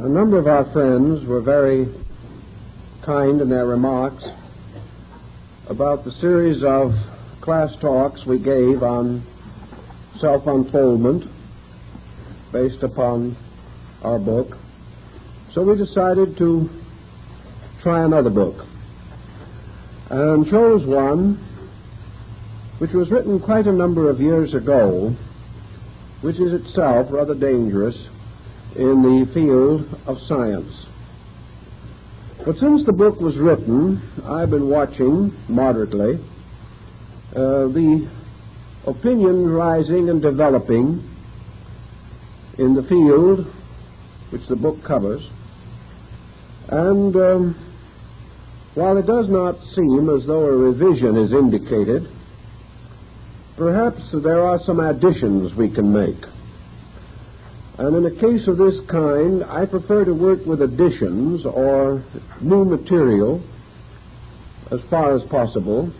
A number of our friends were very kind in their remarks about the series of class talks we gave on self-unfoldment based upon our book. So we decided to try another book and chose one which was written quite a number of years ago, which is itself rather dangerous in the field of science. But since the book was written, I've been watching moderately the opinion rising and developing in the field which the book covers. And while it does not seem as though a revision is indicated, perhaps there are some additions we can make. And in a case of this kind, I prefer to work with additions or new material as far as possible,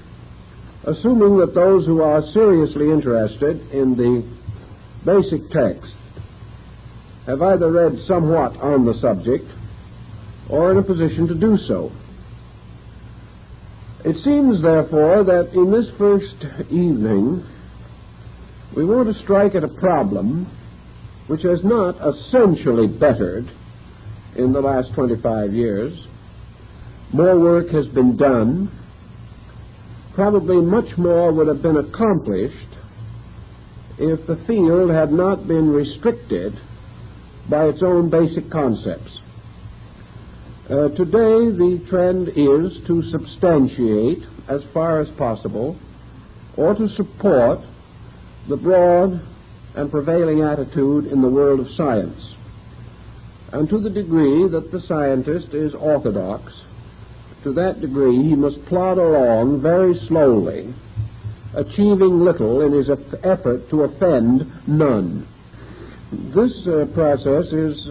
assuming that those who are seriously interested in the basic text have either read somewhat on the subject or in a position to do so. It seems, therefore, that in this first evening we want to strike at a problem which has not essentially bettered in the last 25 years. More work has been done. Probably much more would have been accomplished if the field had not been restricted by its own basic concepts. Today, the trend is to substantiate, as far as possible, or to support the broad and prevailing attitude in the world of science. And to the degree that the scientist is orthodox, to that degree he must plod along very slowly, achieving little in his effort to offend none. This process is,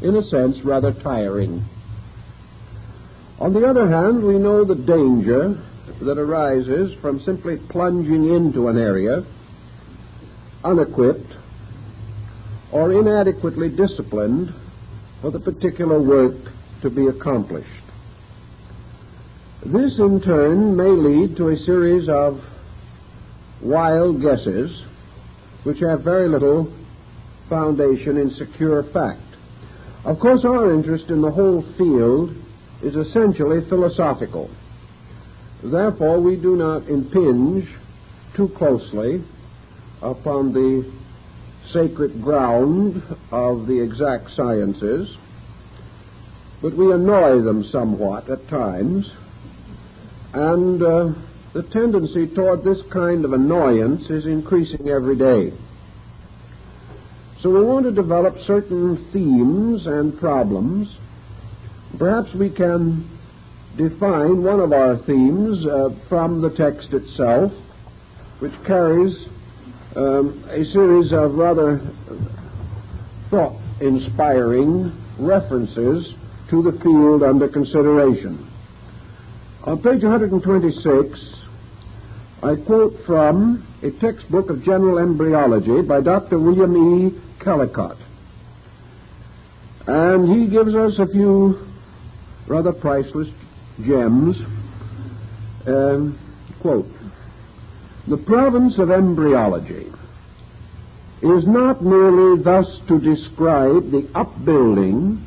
in a sense, rather tiring. On the other hand, we know the danger that arises from simply plunging into an area unequipped or inadequately disciplined for the particular work to be accomplished. This, in turn, may lead to a series of wild guesses which have very little foundation in secure fact. Of course, our interest in the whole field is essentially philosophical. Therefore, we do not impinge too closely upon the sacred ground of the exact sciences, but we annoy them somewhat at times, and the tendency toward this kind of annoyance is increasing every day. So we want to develop certain themes and problems. Perhaps we can define one of our themes from the text itself, which carries a series of rather thought-inspiring references to the field under consideration. On page 126, I quote from a textbook of general embryology by Dr. William E. Kellicott. And he gives us a few rather priceless gems. Quote, "The province of embryology is not merely thus to describe the upbuilding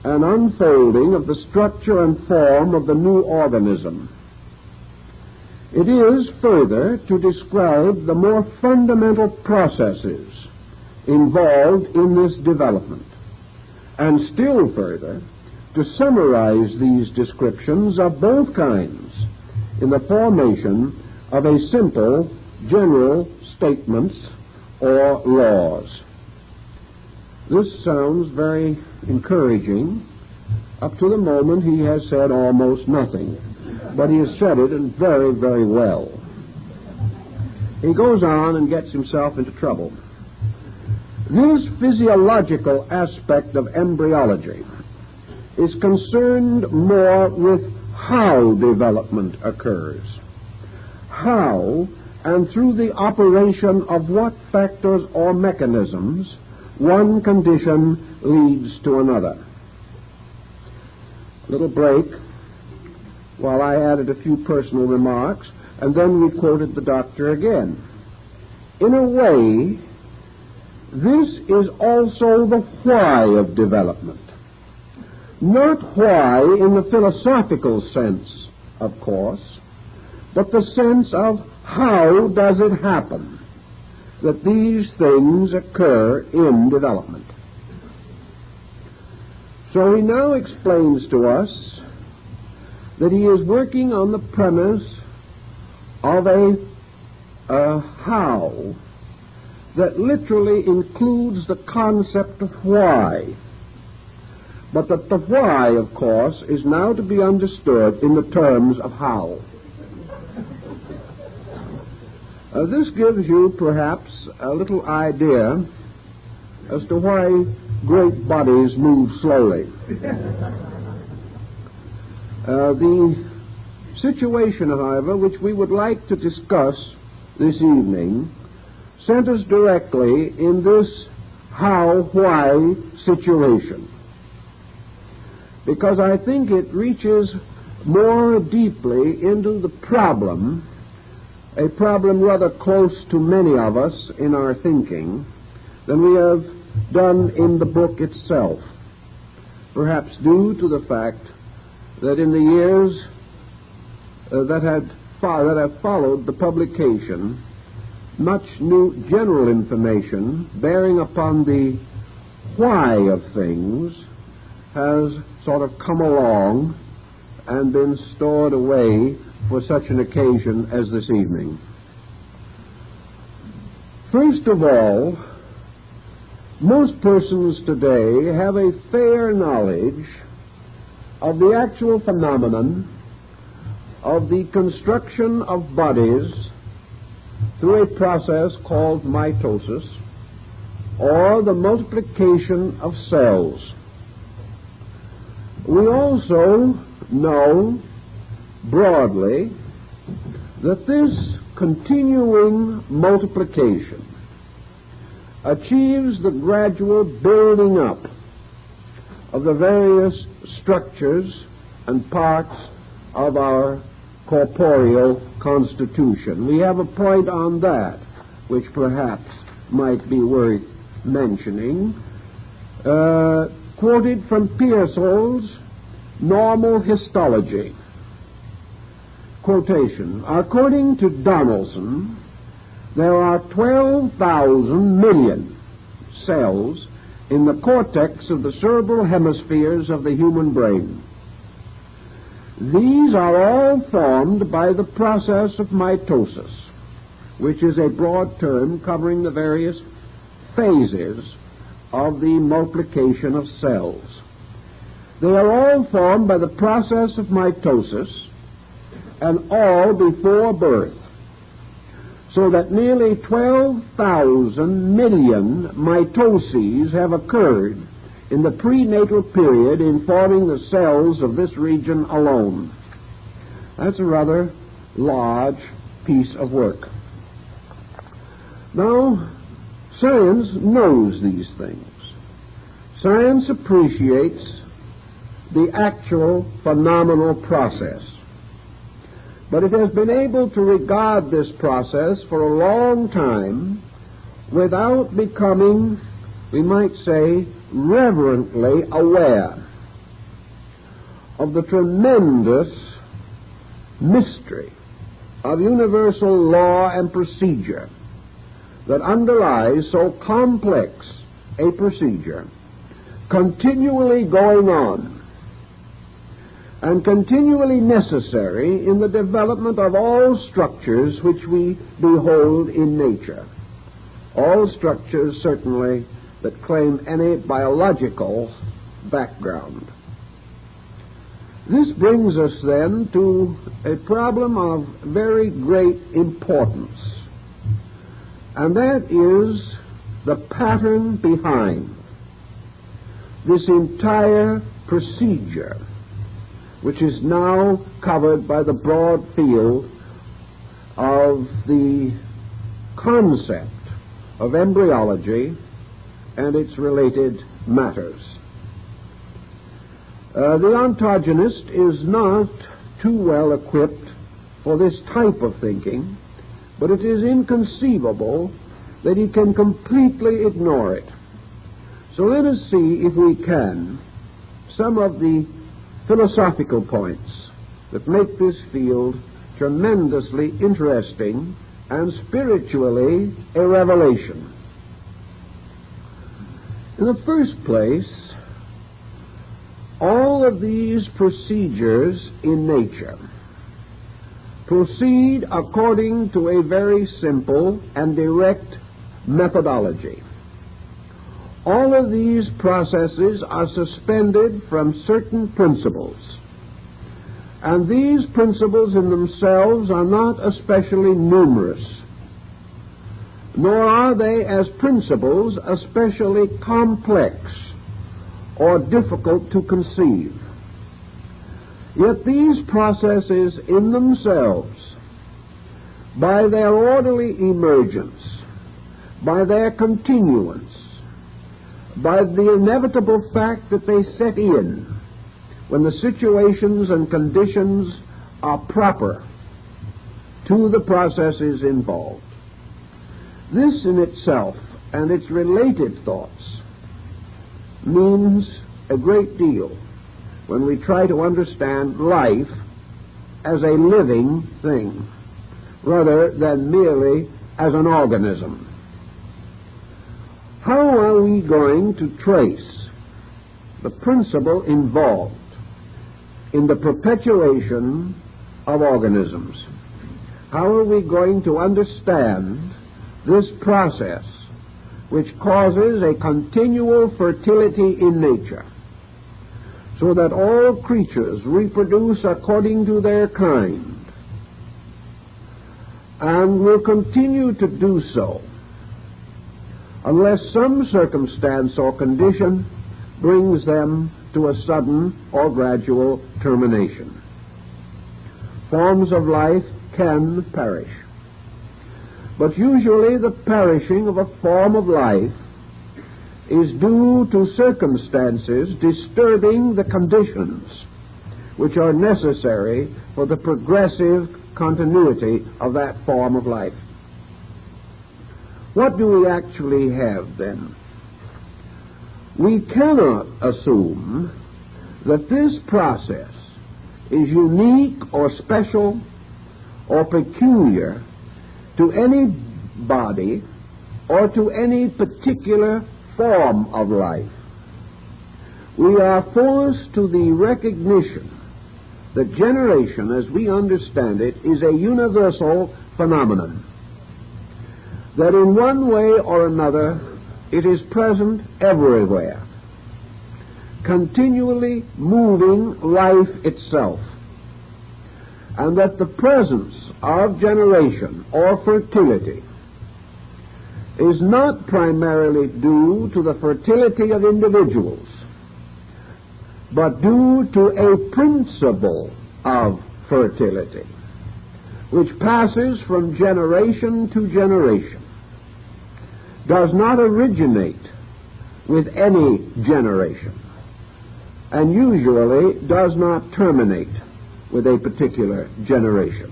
and unfolding of the structure and form of the new organism. It is, further, to describe the more fundamental processes involved in this development, and still further, to summarize these descriptions of both kinds in the formation of a simple general statements or laws." This sounds very encouraging up to the moment he has said almost nothing, but he has said it and very, very well. He goes on and gets himself into trouble. "This physiological aspect of embryology is concerned more with how development occurs. How, and through the operation of what factors or mechanisms, one condition leads to another. little break while I added a few personal remarks, and then we quoted the doctor again. In a way, this is also the why of development. Not why in the philosophical sense, of course, but the sense of how does it happen that these things occur in development. So he now explains to us that he is working on the premise of a how that literally includes the concept of why, but that the why, of course, is now to be understood in the terms of how. This gives you perhaps a little idea as to why great bodies move slowly. The situation, however, which we would like to discuss this evening centers directly in this how-why situation, because I think it reaches more deeply into the problem, a problem rather close to many of us in our thinking, than we have done in the book itself, perhaps due to the fact that in the years that have followed the publication, much new general information bearing upon the why of things has sort of come along and been stored away for such an occasion as this evening. First of all, most persons today have a fair knowledge of the actual phenomenon of the construction of bodies through a process called mitosis, or the multiplication of cells. We also know broadly that this continuing multiplication achieves the gradual building up of the various structures and parts of our corporeal constitution. We have a point on that which perhaps might be worth mentioning, quoted from Pearsall's Normal Histology. Quotation: according to Donaldson, there are 12,000 million cells in the cortex of the cerebral hemispheres of the human brain. These are all formed by the process of mitosis, which is a broad term covering the various phases of the multiplication of cells. They are all formed by the process of mitosis, and all before birth, so that nearly 12,000 million mitoses have occurred in the prenatal period in forming the cells of this region alone. That's a rather large piece of work. Now, science knows these things. Science appreciates the actual phenomenal process, but it has been able to regard this process for a long time without becoming, we might say, reverently aware of the tremendous mystery of universal law and procedure that underlies so complex a procedure, continually going on and continually necessary in the development of all structures which we behold in nature. All structures, certainly, that claim any biological background. This brings us then to a problem of very great importance, and that is the pattern behind this entire procedure, which is now covered by the broad field of the concept of embryology and its related matters. The ontologist is not too well equipped for this type of thinking, but it is inconceivable that he can completely ignore it. So let us see, if we can, some of the philosophical points that make this field tremendously interesting and spiritually a revelation. In the first place, all of these procedures in nature proceed according to a very simple and direct methodology. All of these processes are suspended from certain principles, and these principles in themselves are not especially numerous, nor are they as principles especially complex or difficult to conceive. Yet these processes in themselves, by their orderly emergence, by their continuance, by the inevitable fact that they set in when the situations and conditions are proper to the processes involved. This in itself and its related thoughts means a great deal when we try to understand life as a living thing rather than merely as an organism. How are we going to trace the principle involved in the perpetuation of organisms? How are we going to understand this process which causes a continual fertility in nature, so that all creatures reproduce according to their kind, and will continue to do so unless some circumstance or condition brings them to a sudden or gradual termination? Forms of life can perish, but usually the perishing of a form of life is due to circumstances disturbing the conditions which are necessary for the progressive continuity of that form of life. What do we actually have then? We cannot assume that this process is unique or special or peculiar to any body or to any particular form of life. We are forced to the recognition that generation, as we understand it, is a universal phenomenon, that in one way or another it is present everywhere, continually moving life itself, and that the presence of generation or fertility is not primarily due to the fertility of individuals, but due to a principle of fertility which passes from generation to generation, does not originate with any generation, and usually does not terminate with a particular generation.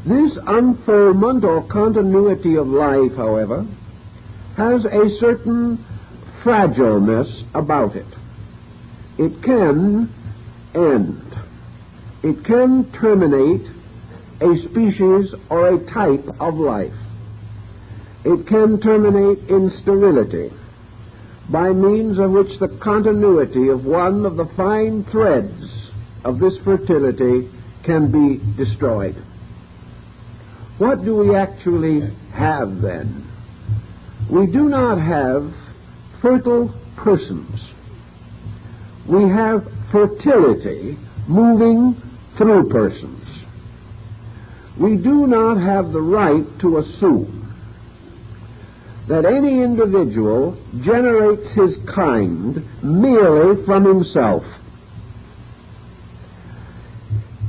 This unfoldment or continuity of life, however, has a certain fragileness about it. It can end. It can terminate a species or a type of life. It can terminate in sterility, by means of which the continuity of one of the fine threads of this fertility can be destroyed. What do we actually have then? We do not have fertile persons. We have fertility moving through persons. We do not have the right to assume that any individual generates his kind merely from himself.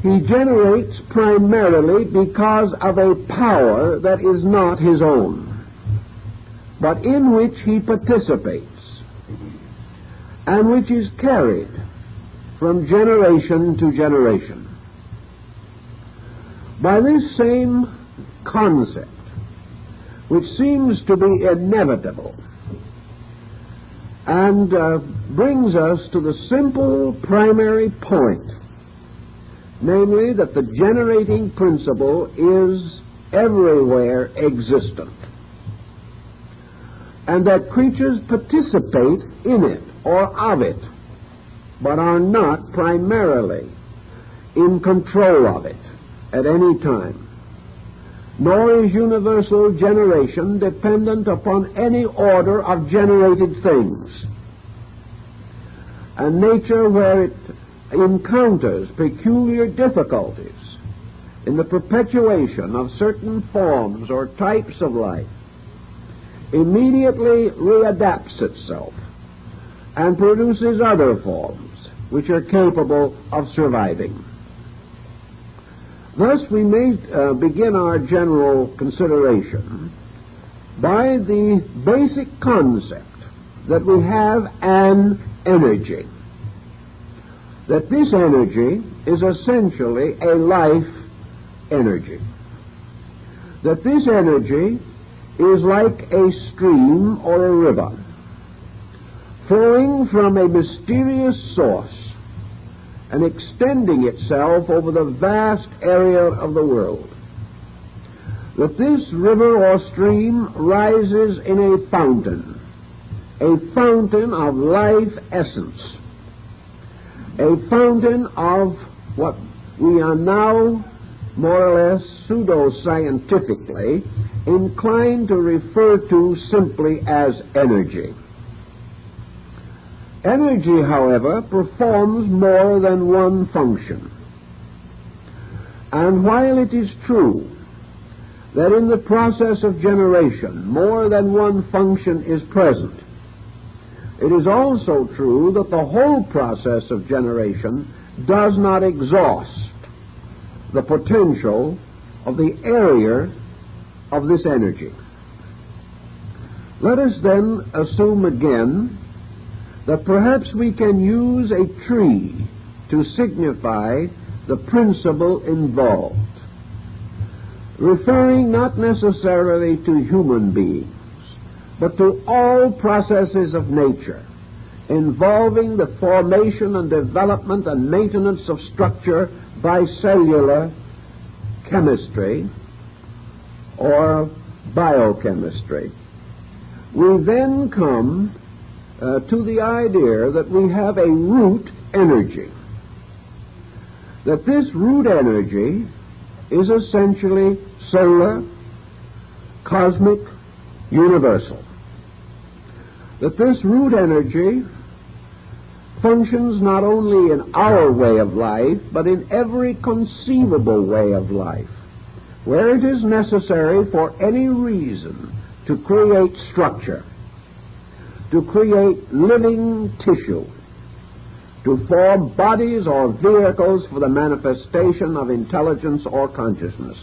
He generates primarily because of a power that is not his own, but in which he participates, and which is carried from generation to generation. By this same concept, which seems to be inevitable, and brings us to the simple primary point, namely that the generating principle is everywhere existent, and that creatures participate in it or of it, but are not primarily in control of it at any time. Nor is universal generation dependent upon any order of generated things. And nature, where it encounters peculiar difficulties in the perpetuation of certain forms or types of life, immediately readapts itself and produces other forms which are capable of surviving. Thus, we may begin our general consideration by the basic concept that we have an energy, that this energy is essentially a life energy, that this energy is like a stream or a river flowing from a mysterious source and extending itself over the vast area of the world. That this river or stream rises in a fountain of life essence, a fountain of what we are now more or less pseudo-scientifically inclined to refer to simply as energy. Energy, however, performs more than one function. And while it is true that in the process of generation more than one function is present, it is also true that the whole process of generation does not exhaust the potential of the area of this energy. Let us then assume again that perhaps we can use a tree to signify the principle involved, referring not necessarily to human beings, but to all processes of nature involving the formation and development and maintenance of structure by cellular chemistry or biochemistry. We then come to the idea that we have a root energy, that this root energy is essentially solar, cosmic, universal, that this root energy functions not only in our way of life, but in every conceivable way of life, where it is necessary for any reason to create structure, to create living tissue, to form bodies or vehicles for the manifestation of intelligence or consciousness.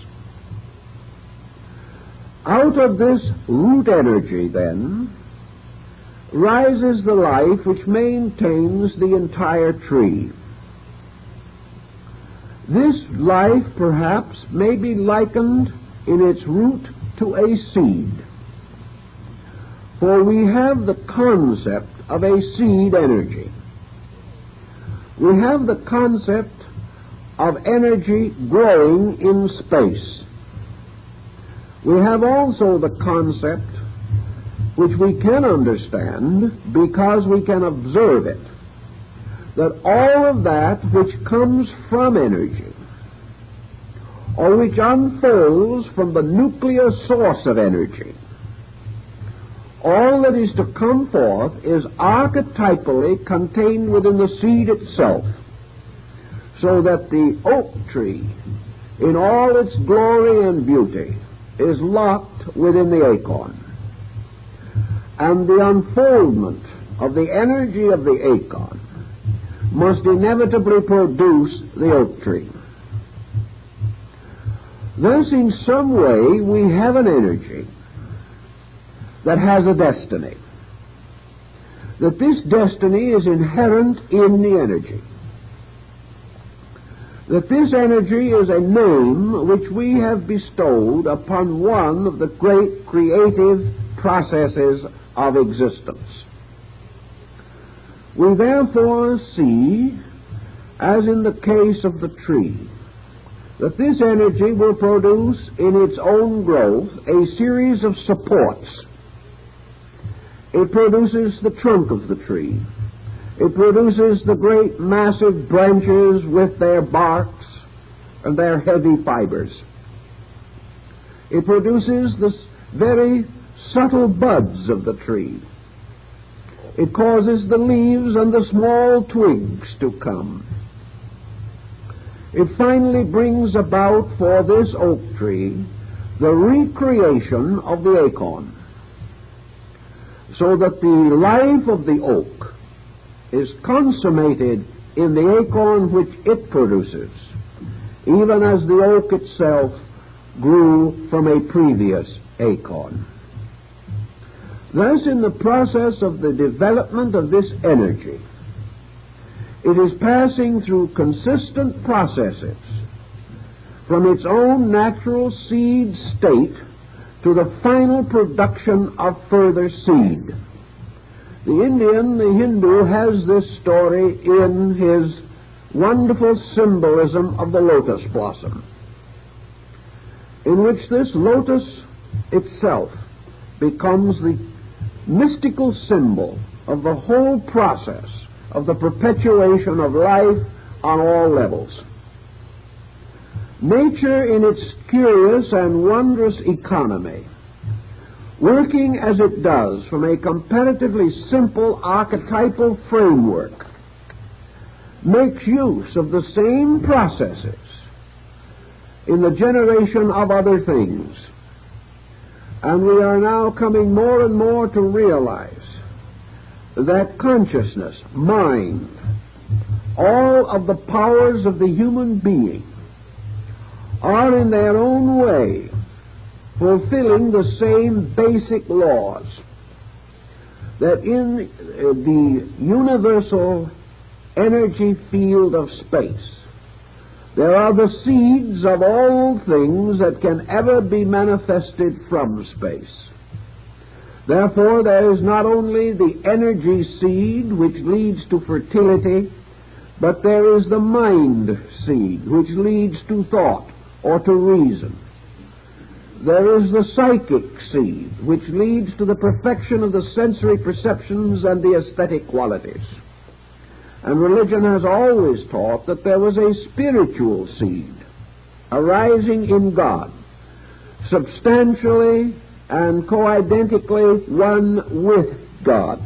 Out of this root energy, then, rises the life which maintains the entire tree. This life, perhaps, may be likened in its root to a seed, for we have the concept of a seed energy. We have the concept of energy growing in space. We have also the concept, which we can understand because we can observe it, that all of that which comes from energy, or which unfolds from the nuclear source of energy, all that is to come forth is archetypally contained within the seed itself, so that the oak tree, in all its glory and beauty, is locked within the acorn. And the unfoldment of the energy of the acorn must inevitably produce the oak tree. Thus, in some way, we have an energy that has a destiny, that this destiny is inherent in the energy, that this energy is a name which we have bestowed upon one of the great creative processes of existence. We therefore see, as in the case of the tree, that this energy will produce in its own growth a series of supports. It produces the trunk of the tree. It produces the great massive branches with their barks and their heavy fibers. It produces the very subtle buds of the tree. It causes the leaves and the small twigs to come. It finally brings about for this oak tree the recreation of the acorn, so that the life of the oak is consummated in the acorn which it produces, even as the oak itself grew from a previous acorn. Thus, in the process of the development of this energy, it is passing through consistent processes from its own natural seed state to the final production of further seed. The Indian, the Hindu, has this story in his wonderful symbolism of the lotus blossom, in which this lotus itself becomes the mystical symbol of the whole process of the perpetuation of life on all levels. Nature, in its curious and wondrous economy, working as it does from a comparatively simple archetypal framework, makes use of the same processes in the generation of other things. And we are now coming more and more to realize that consciousness, mind, all of the powers of the human being are in their own way fulfilling the same basic laws, that in the universal energy field of space there are the seeds of all things that can ever be manifested from space. Therefore, there is not only the energy seed which leads to fertility, but there is the mind seed which leads to thought or to reason. There is the psychic seed which leads to the perfection of the sensory perceptions and the aesthetic qualities. And religion has always taught that there was a spiritual seed arising in God, substantially and co-identically one with God,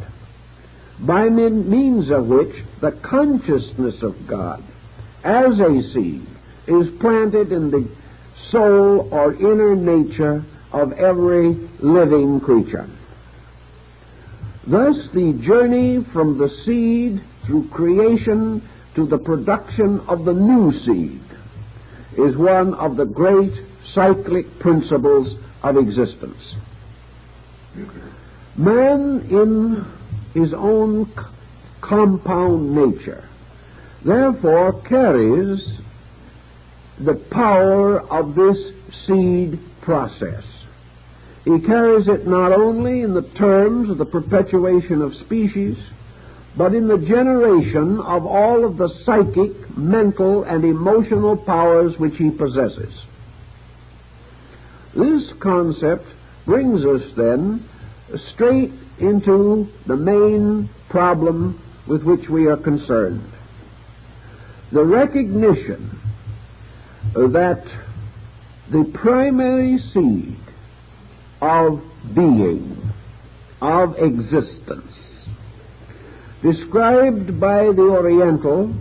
by means of which the consciousness of God as a seed is planted in the soul or inner nature of every living creature. Thus, the journey from the seed through creation to the production of the new seed is one of the great cyclic principles of existence. Man, in his own compound nature, therefore carries the power of this seed process. He carries it not only in the terms of the perpetuation of species, but in the generation of all of the psychic, mental, and emotional powers which he possesses. This concept brings us then straight into the main problem with which we are concerned. The recognition that the primary seed of being, of existence, described by the Oriental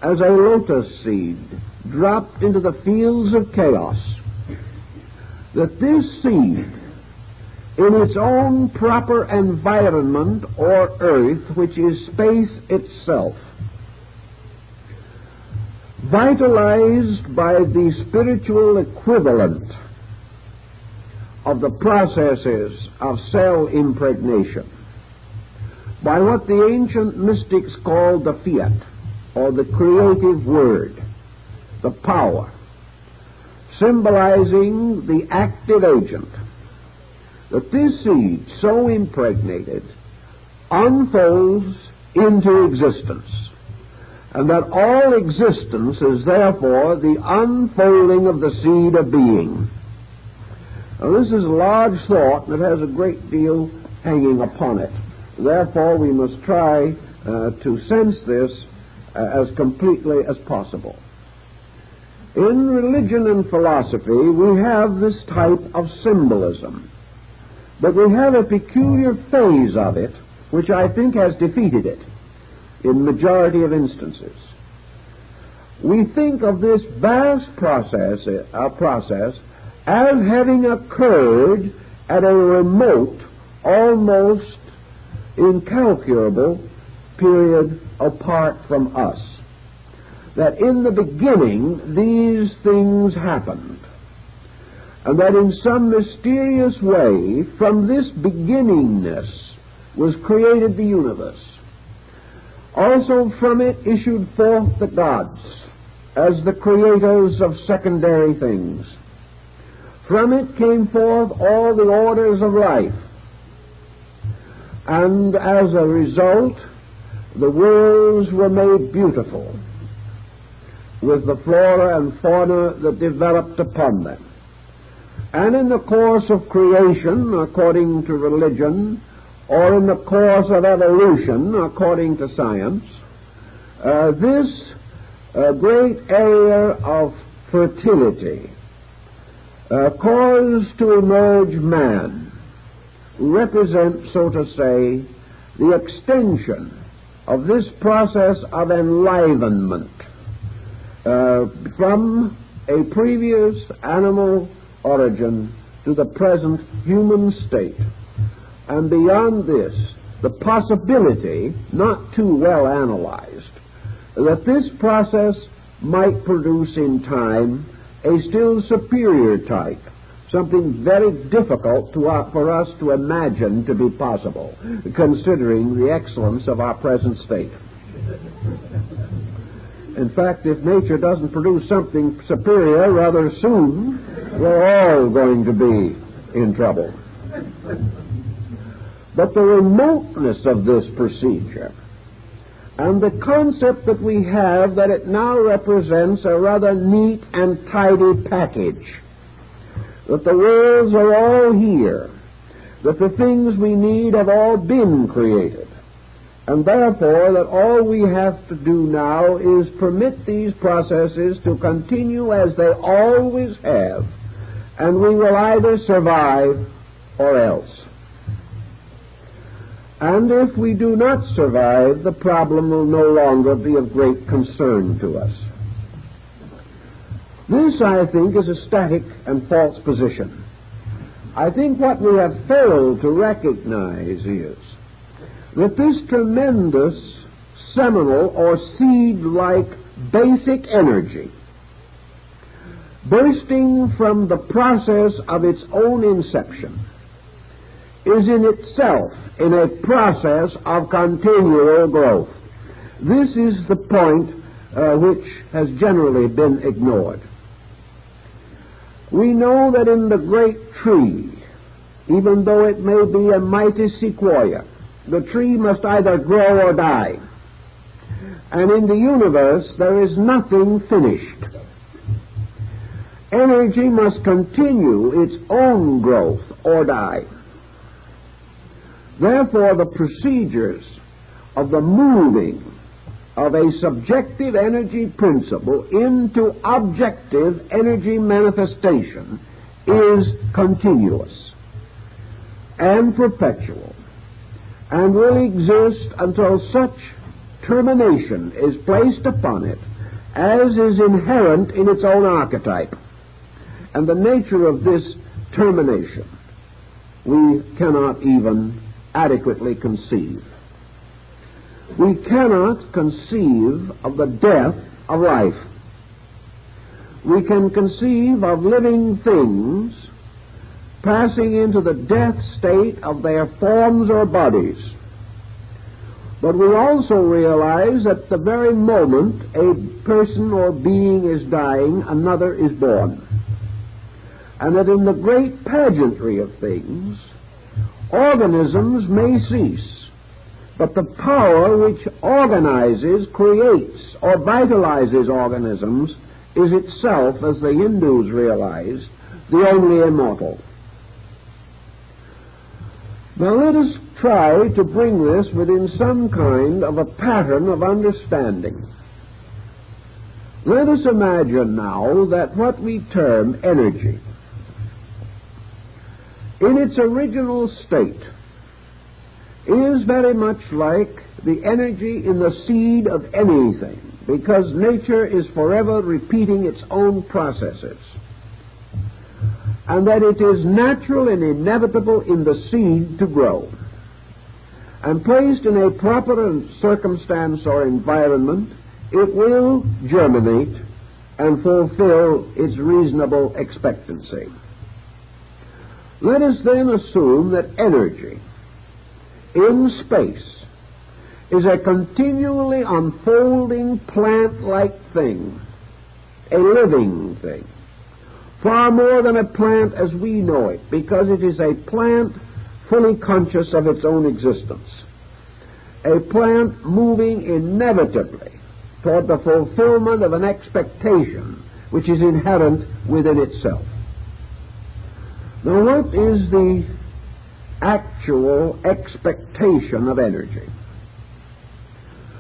as a lotus seed dropped into the fields of chaos, that this seed, in its own proper environment or earth, which is space itself, vitalized by the spiritual equivalent of the processes of cell impregnation, by what the ancient mystics called the fiat, or the creative word, the power, symbolizing the active agent, that this seed, so impregnated, unfolds into existence, and that all existence is therefore the unfolding of the seed of being. Now, this is a large thought that has a great deal hanging upon it. Therefore, we must try to sense this as completely as possible. In religion and philosophy, we have this type of symbolism, but we have a peculiar phase of it which I think has defeated it in majority of instances. We think of this vast process as having occurred at a remote, almost incalculable period apart from us. That in the beginning these things happened, and that in some mysterious way from this beginningness was created the universe. Also from it issued forth the gods as the creators of secondary things. From it came forth all the orders of life, and as a result the worlds were made beautiful with the flora and fauna that developed upon them. And in the course of creation, according to religion, or in the course of evolution, according to science, this great area of fertility caused to emerge man represents, so to say, the extension of this process of enlivenment from a previous animal origin to the present human state. And beyond this, the possibility, not too well analyzed, that this process might produce in time a still superior type, something very difficult for us to imagine to be possible, considering the excellence of our present state. In fact, if nature doesn't produce something superior rather soon, we're all going to be in trouble. But the remoteness of this procedure and the concept that we have that it now represents a rather neat and tidy package, that the worlds are all here, that the things we need have all been created, and therefore that all we have to do now is permit these processes to continue as they always have, and we will either survive or else. And if we do not survive, the problem will no longer be of great concern to us. This, I think, is a static and false position. I think what we have failed to recognize is that this tremendous seminal or seed-like basic energy, bursting from the process of its own inception, is in itself in a process of continual growth. This is the point which has generally been ignored. We know that in the great tree, even though it may be a mighty sequoia, the tree must either grow or die. And in the universe there is nothing finished. Energy must continue its own growth or die. Therefore, the procedures of the moving of a subjective energy principle into objective energy manifestation is continuous and perpetual, and will exist until such termination is placed upon it as is inherent in its own archetype. And the nature of this termination we cannot even adequately conceive. We cannot conceive of the death of life. We can conceive of living things passing into the death state of their forms or bodies. But we also realize that the very moment a person or being is dying, another is born. And that in the great pageantry of things, organisms may cease, but the power which organizes, creates, or vitalizes organisms is itself, as the Hindus realized, the only immortal. Now let us try to bring this within some kind of a pattern of understanding. Let us imagine now that what we term energy, in its original state, is very much like the energy in the seed of anything, because nature is forever repeating its own processes, and that it is natural and inevitable in the seed to grow, and placed in a proper circumstance or environment, it will germinate and fulfill its reasonable expectancy. Let us then assume that energy in space is a continually unfolding plant-like thing, a living thing, far more than a plant as we know it, because it is a plant fully conscious of its own existence, a plant moving inevitably toward the fulfillment of an expectation which is inherent within itself. Now, what is the actual expectation of energy?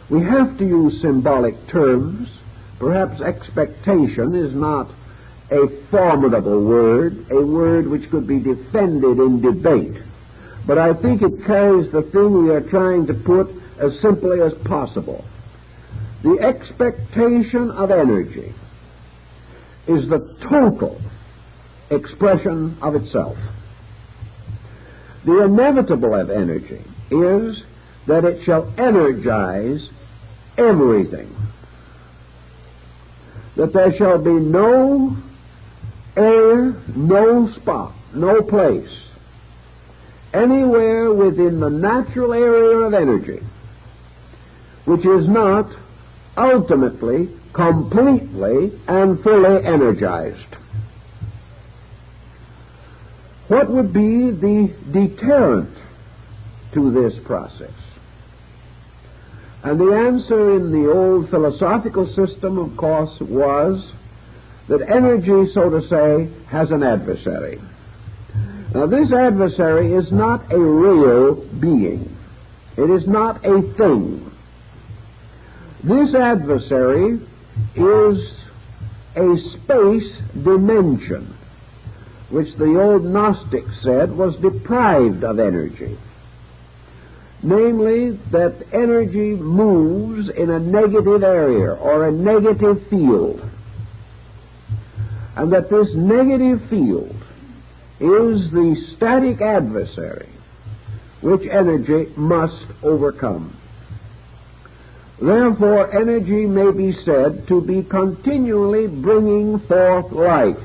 We have to use symbolic terms. Perhaps expectation is not a formidable word, a word which could be defended in debate, but I think it carries the thing we are trying to put as simply as possible. The expectation of energy is the total expression of itself. The inevitable of energy is that it shall energize everything, that there shall be no area, no spot, no place, anywhere within the natural area of energy which is not ultimately, completely, and fully energized. What would be the deterrent to this process? And the answer in the old philosophical system, of course, was that energy, so to say, has an adversary. Now, this adversary is not a real being. It is not a thing. This adversary is a space dimension, which the old Gnostics said was deprived of energy. Namely, that energy moves in a negative area or a negative field, and that this negative field is the static adversary which energy must overcome. Therefore, energy may be said to be continually bringing forth life.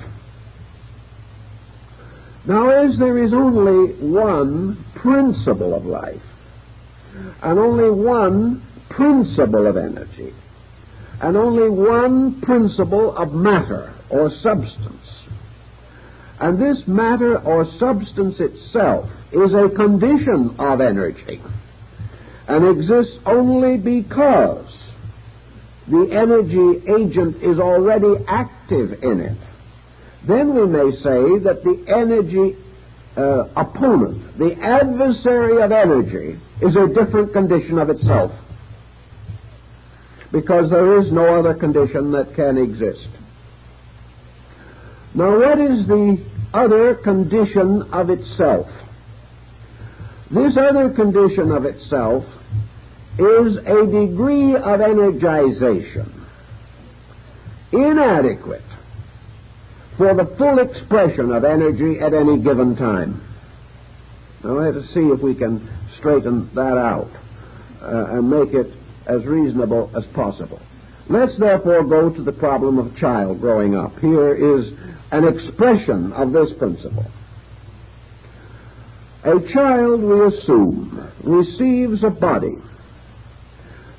Now, as there is only one principle of life, and only one principle of energy, and only one principle of matter or substance, and this matter or substance itself is a condition of energy, and exists only because the energy agent is already active in it, then we may say that the energy opponent, the adversary of energy, is a different condition of itself, because there is no other condition that can exist. Now, what is the other condition of itself? This other condition of itself is a degree of energization inadequate for the full expression of energy at any given time. Now, we have to see if we can straighten that out and make it as reasonable as possible. Let's therefore go to the problem of a child growing up. Here is an expression of this principle. A child, we assume, receives a body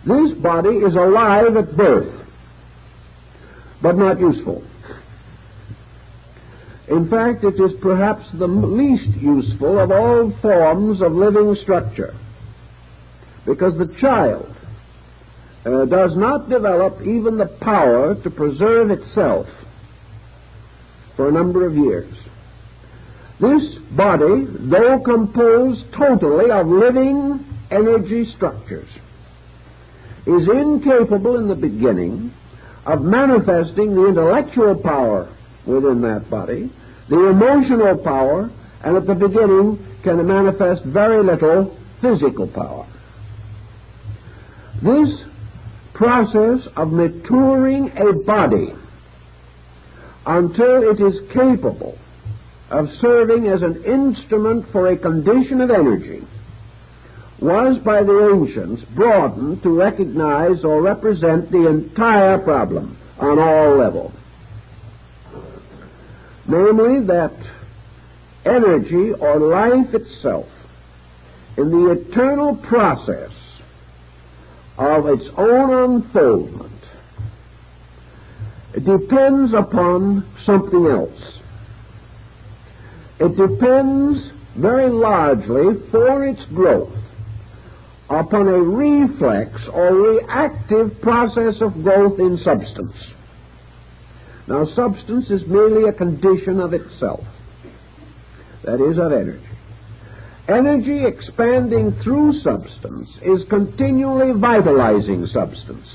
This body is alive at birth, but not useful. In fact, it is perhaps the least useful of all forms of living structure, because the child does not develop even the power to preserve itself for a number of years. This body, though composed totally of living energy structures, is incapable in the beginning of manifesting the intellectual power within that body, the emotional power, and at the beginning can manifest very little physical power. This process of maturing a body until it is capable of serving as an instrument for a condition of energy was by the ancients broadened to recognize or represent the entire problem on all levels. Namely, that energy or life itself, in the eternal process of its own unfoldment, it depends upon something else. It depends very largely for its growth upon a reflex or reactive process of growth in substance. Now, substance is merely a condition of itself, that is, of energy. Energy expanding through substance is continually vitalizing substance.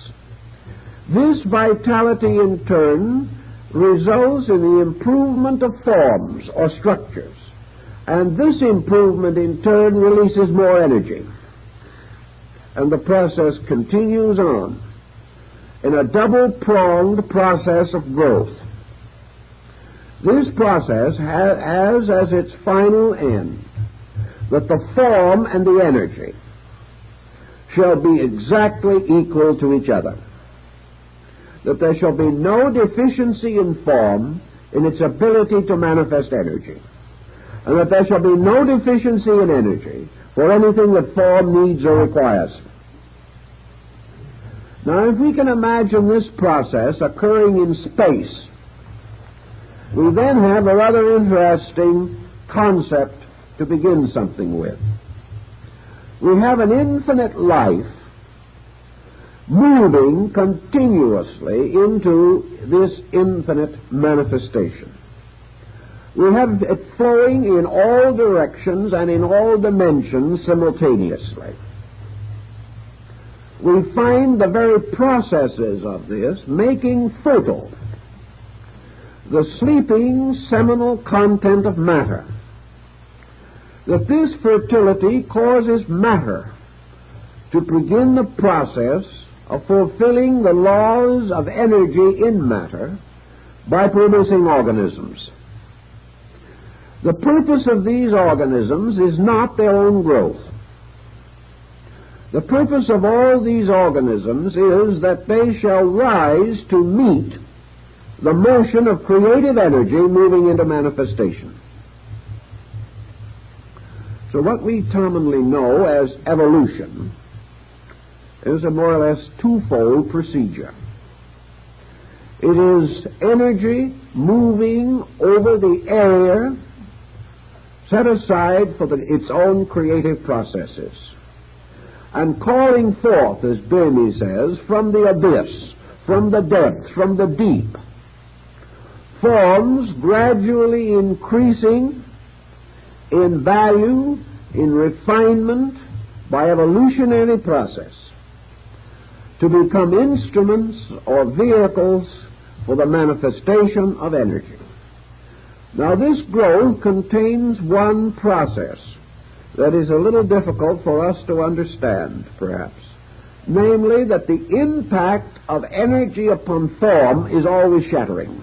This vitality, in turn, results in the improvement of forms or structures, and this improvement, in turn, releases more energy. And the process continues on in a double-pronged process of growth. This process has as its final end that the form and the energy shall be exactly equal to each other, that there shall be no deficiency in form in its ability to manifest energy, and that there shall be no deficiency in energy for anything that form needs or requires. Now, if we can imagine this process occurring in space, we then have a rather interesting concept to begin something with. We have an infinite life moving continuously into this infinite manifestation. We have it flowing in all directions and in all dimensions simultaneously. We find the very processes of this making fertile the sleeping seminal content of matter, that this fertility causes matter to begin the process of fulfilling the laws of energy in matter by producing organisms. The purpose of these organisms is not their own growth. The purpose of all these organisms is that they shall rise to meet the motion of creative energy moving into manifestation. So what we commonly know as evolution is a more or less twofold procedure. It is energy moving over the area set aside for its own creative processes, and calling forth, as Böhme says, from the abyss, from the depth, from the deep, forms gradually increasing in value, in refinement, by evolutionary process, to become instruments or vehicles for the manifestation of energy. Now, this growth contains one process that is a little difficult for us to understand, perhaps, namely that the impact of energy upon form is always shattering,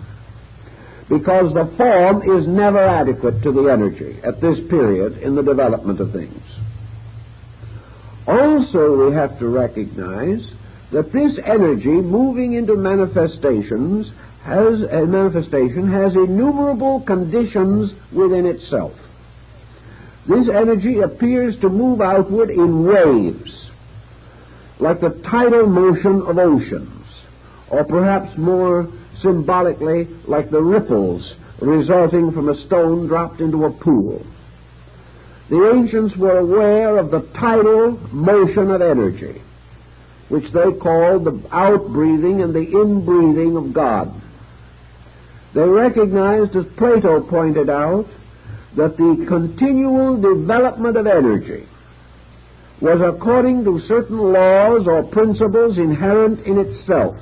because the form is never adequate to the energy at this period in the development of things. Also, we have to recognize that this energy moving into manifestation has innumerable conditions within itself. This energy appears to move outward in waves. like the tidal motion of oceans, or perhaps more symbolically like the ripples resulting from a stone dropped into a pool. The ancients were aware of the tidal motion of energy, which they called the outbreathing and the inbreathing of God. They recognized, as Plato pointed out, that the continual development of energy was according to certain laws or principles inherent in itself.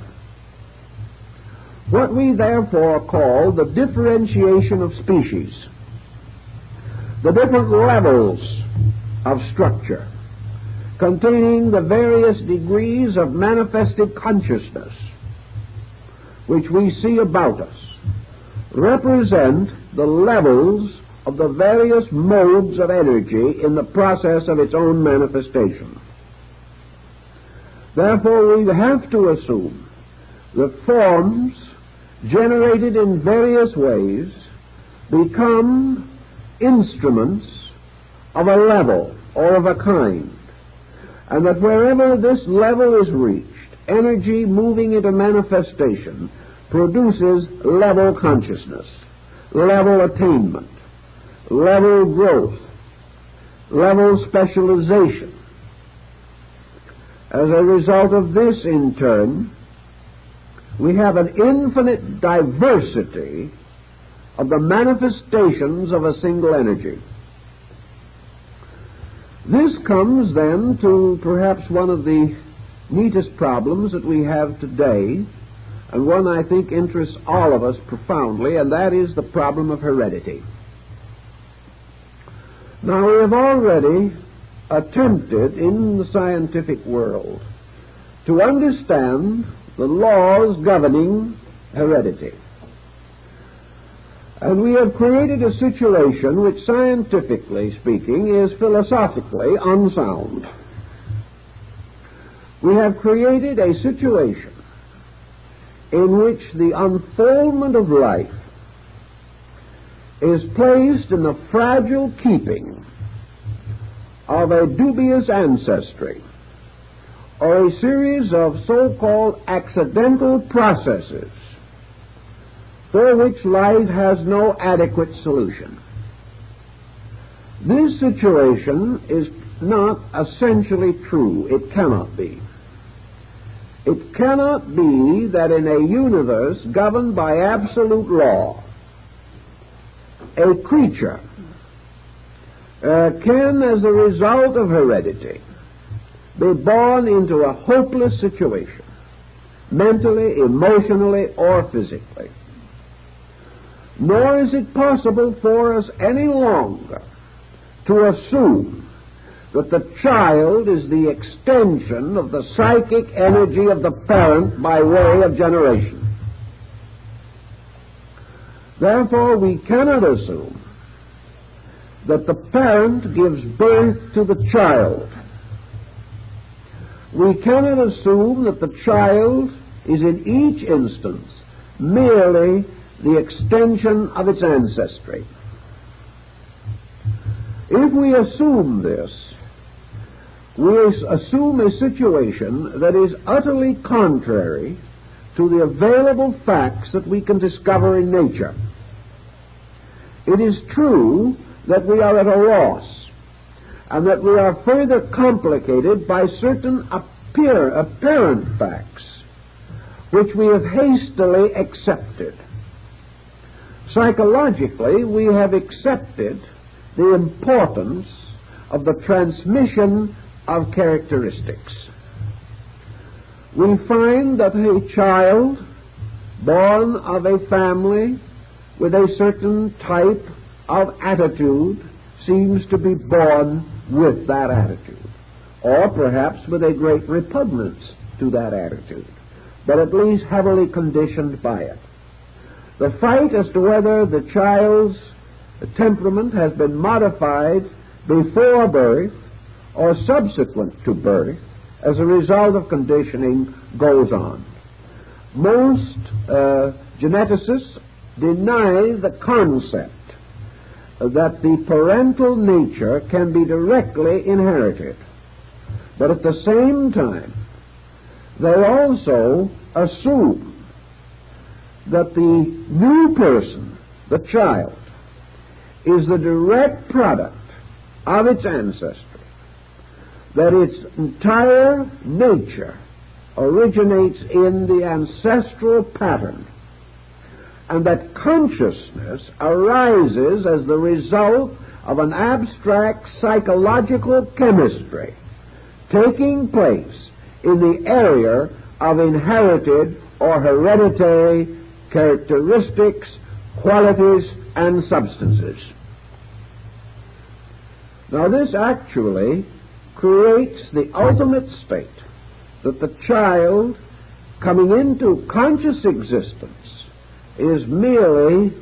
What we therefore call the differentiation of species, the different levels of structure, containing the various degrees of manifested consciousness which we see about us, represent the levels of the various modes of energy in the process of its own manifestation. Therefore, we have to assume that forms generated in various ways become instruments of a level or of a kind, and that wherever this level is reached, energy moving into manifestation produces level consciousness, level attainment, level growth, level specialization. As a result of this, in turn, we have an infinite diversity of the manifestations of a single energy. This comes then to perhaps one of the neatest problems that we have today, and one I think interests all of us profoundly, and that is the problem of heredity. Now, we have already attempted in the scientific world to understand the laws governing heredity. And we have created a situation which, scientifically speaking, is philosophically unsound. We have created a situation in which the unfoldment of life is placed in the fragile keeping of a dubious ancestry, or a series of so-called accidental processes for which life has no adequate solution. This situation is not essentially true. It cannot be. It cannot be that in a universe governed by absolute law, a creature can, as a result of heredity, be born into a hopeless situation, mentally, emotionally, or physically. Nor is it possible for us any longer to assume that the child is the extension of the psychic energy of the parent by way of generation. Therefore, we cannot assume that the parent gives birth to the child. We cannot assume that the child is in each instance merely the extension of its ancestry. If we assume this, we assume a situation that is utterly contrary to the available facts that we can discover in nature. It is true that we are at a loss, and that we are further complicated by certain apparent facts which we have hastily accepted. Psychologically, we have accepted the importance of the transmission of characteristics. We find that a child born of a family with a certain type of attitude seems to be born with that attitude, or perhaps with a great repugnance to that attitude, but at least heavily conditioned by it. The fight as to whether the child's temperament has been modified before birth or subsequent to birth as a result of conditioning goes on. Most geneticists deny the concept that the parental nature can be directly inherited. But at the same time, they also assume that the new person, the child, is the direct product of its ancestry, that its entire nature originates in the ancestral pattern, and that consciousness arises as the result of an abstract psychological chemistry taking place in the area of inherited or hereditary characteristics, qualities, and substances. Now, this actually creates the ultimate state that the child coming into conscious existence is merely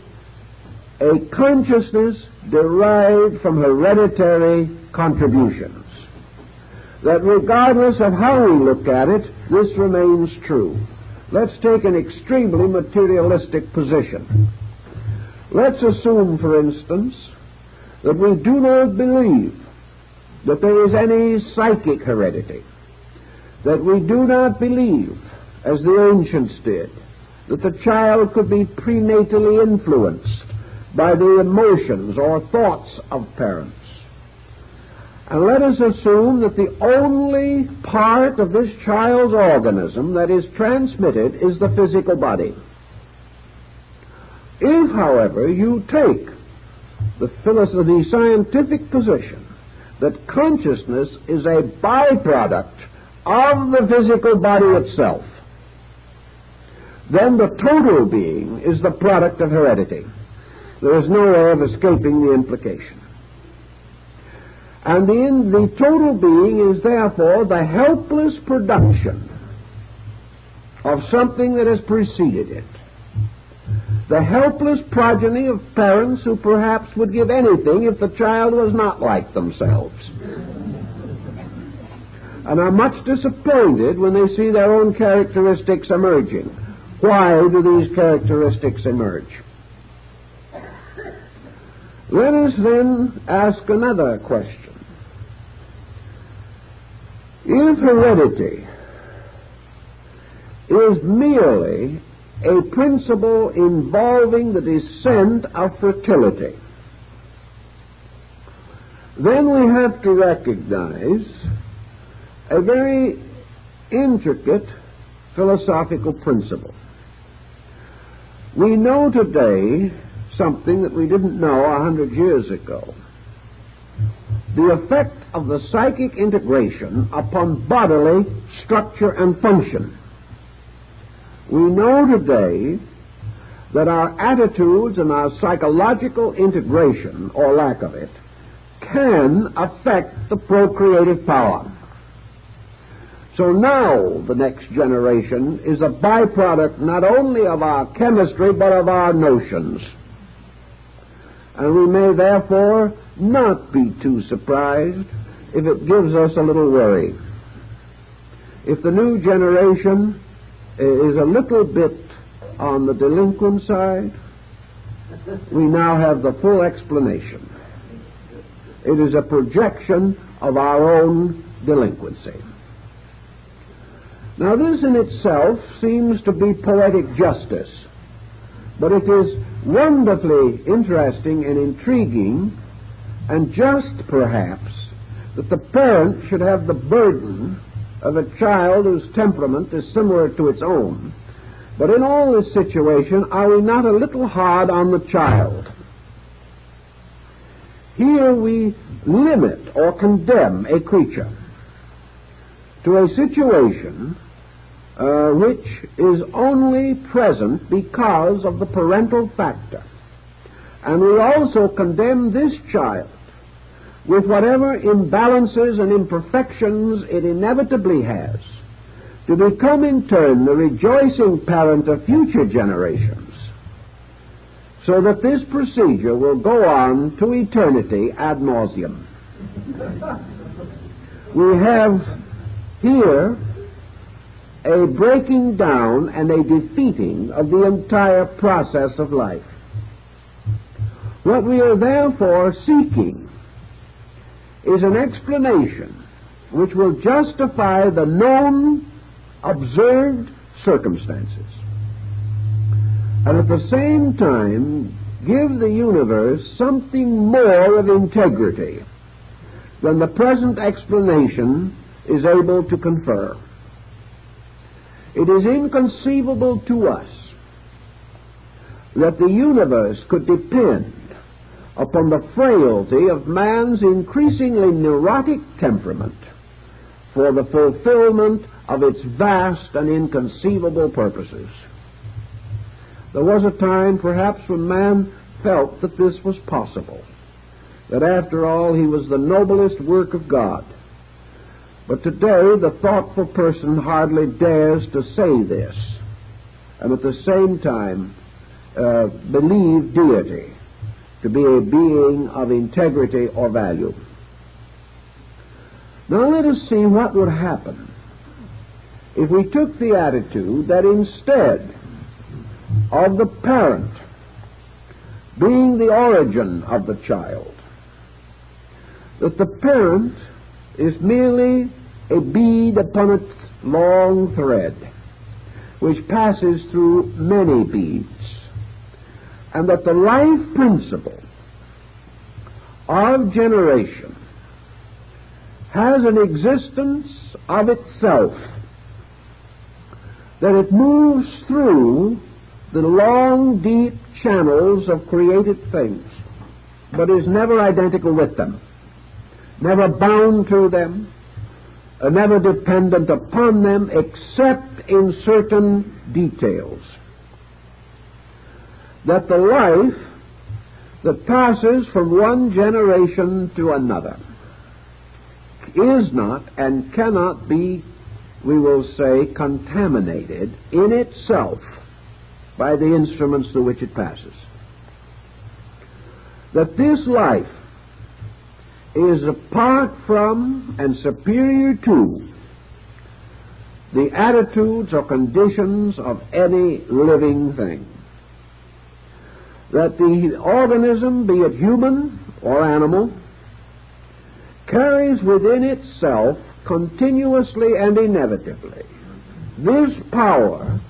a consciousness derived from hereditary contributions. That regardless of how we look at it, this remains true. Let's take an extremely materialistic position. Let's assume, for instance, that we do not believe that there is any psychic heredity, that we do not believe, as the ancients did, that the child could be prenatally influenced by the emotions or thoughts of parents. And let us assume that the only part of this child's organism that is transmitted is the physical body. If, however, you take the scientific position that consciousness is a byproduct of the physical body itself, then the total being is the product of heredity. There is no way of escaping the implication. And the total being is therefore the helpless production of something that has preceded it. The helpless progeny of parents who perhaps would give anything if the child was not like themselves, and are much disappointed when they see their own characteristics emerging. Why do these characteristics emerge? Let us then ask another question. If heredity is merely a principle involving the descent of fertility, then we have to recognize a very intricate philosophical principle. We know today something that we didn't know 100 years ago: the effect of the psychic integration upon bodily structure and function. We know today that our attitudes and our psychological integration, or lack of it, can affect the procreative power. So now the next generation is a byproduct not only of our chemistry but of our notions. And we may therefore not be too surprised if it gives us a little worry. If the new generation is a little bit on the delinquent side, we now have the full explanation. It is a projection of our own delinquency. Now, this in itself seems to be poetic justice, but it is wonderfully interesting and intriguing, and just perhaps, that the parent should have the burden of a child whose temperament is similar to its own. But in all this situation, are we not a little hard on the child? Here we limit or condemn a creature to a situation which is only present because of the parental factor. And we also condemn this child with whatever imbalances and imperfections it inevitably has to become in turn the rejoicing parent of future generations, so that this procedure will go on to eternity ad nauseum. We have here a breaking down and a defeating of the entire process of life. What we are therefore seeking is an explanation which will justify the known observed circumstances, and at the same time give the universe something more of integrity than the present explanation is able to confer. It is inconceivable to us that the universe could depend upon the frailty of man's increasingly neurotic temperament for the fulfillment of its vast and inconceivable purposes. There was a time, perhaps, when man felt that this was possible, that after all he was the noblest work of God. But today the thoughtful person hardly dares to say this, and at the same time believe deity to be a being of integrity or value. Now let us see what would happen if we took the attitude that instead of the parent being the origin of the child, that the parent is merely a bead upon its long thread, which passes through many beads, and that the life principle of generation has an existence of itself, that it moves through the long, deep channels of created things, but is never identical with them, never bound to them, never dependent upon them except in certain details. That the life that passes from one generation to another is not and cannot be, we will say, contaminated in itself by the instruments through which it passes. That this life is apart from and superior to the attitudes or conditions of any living thing. That the organism, be it human or animal, carries within itself continuously and inevitably this power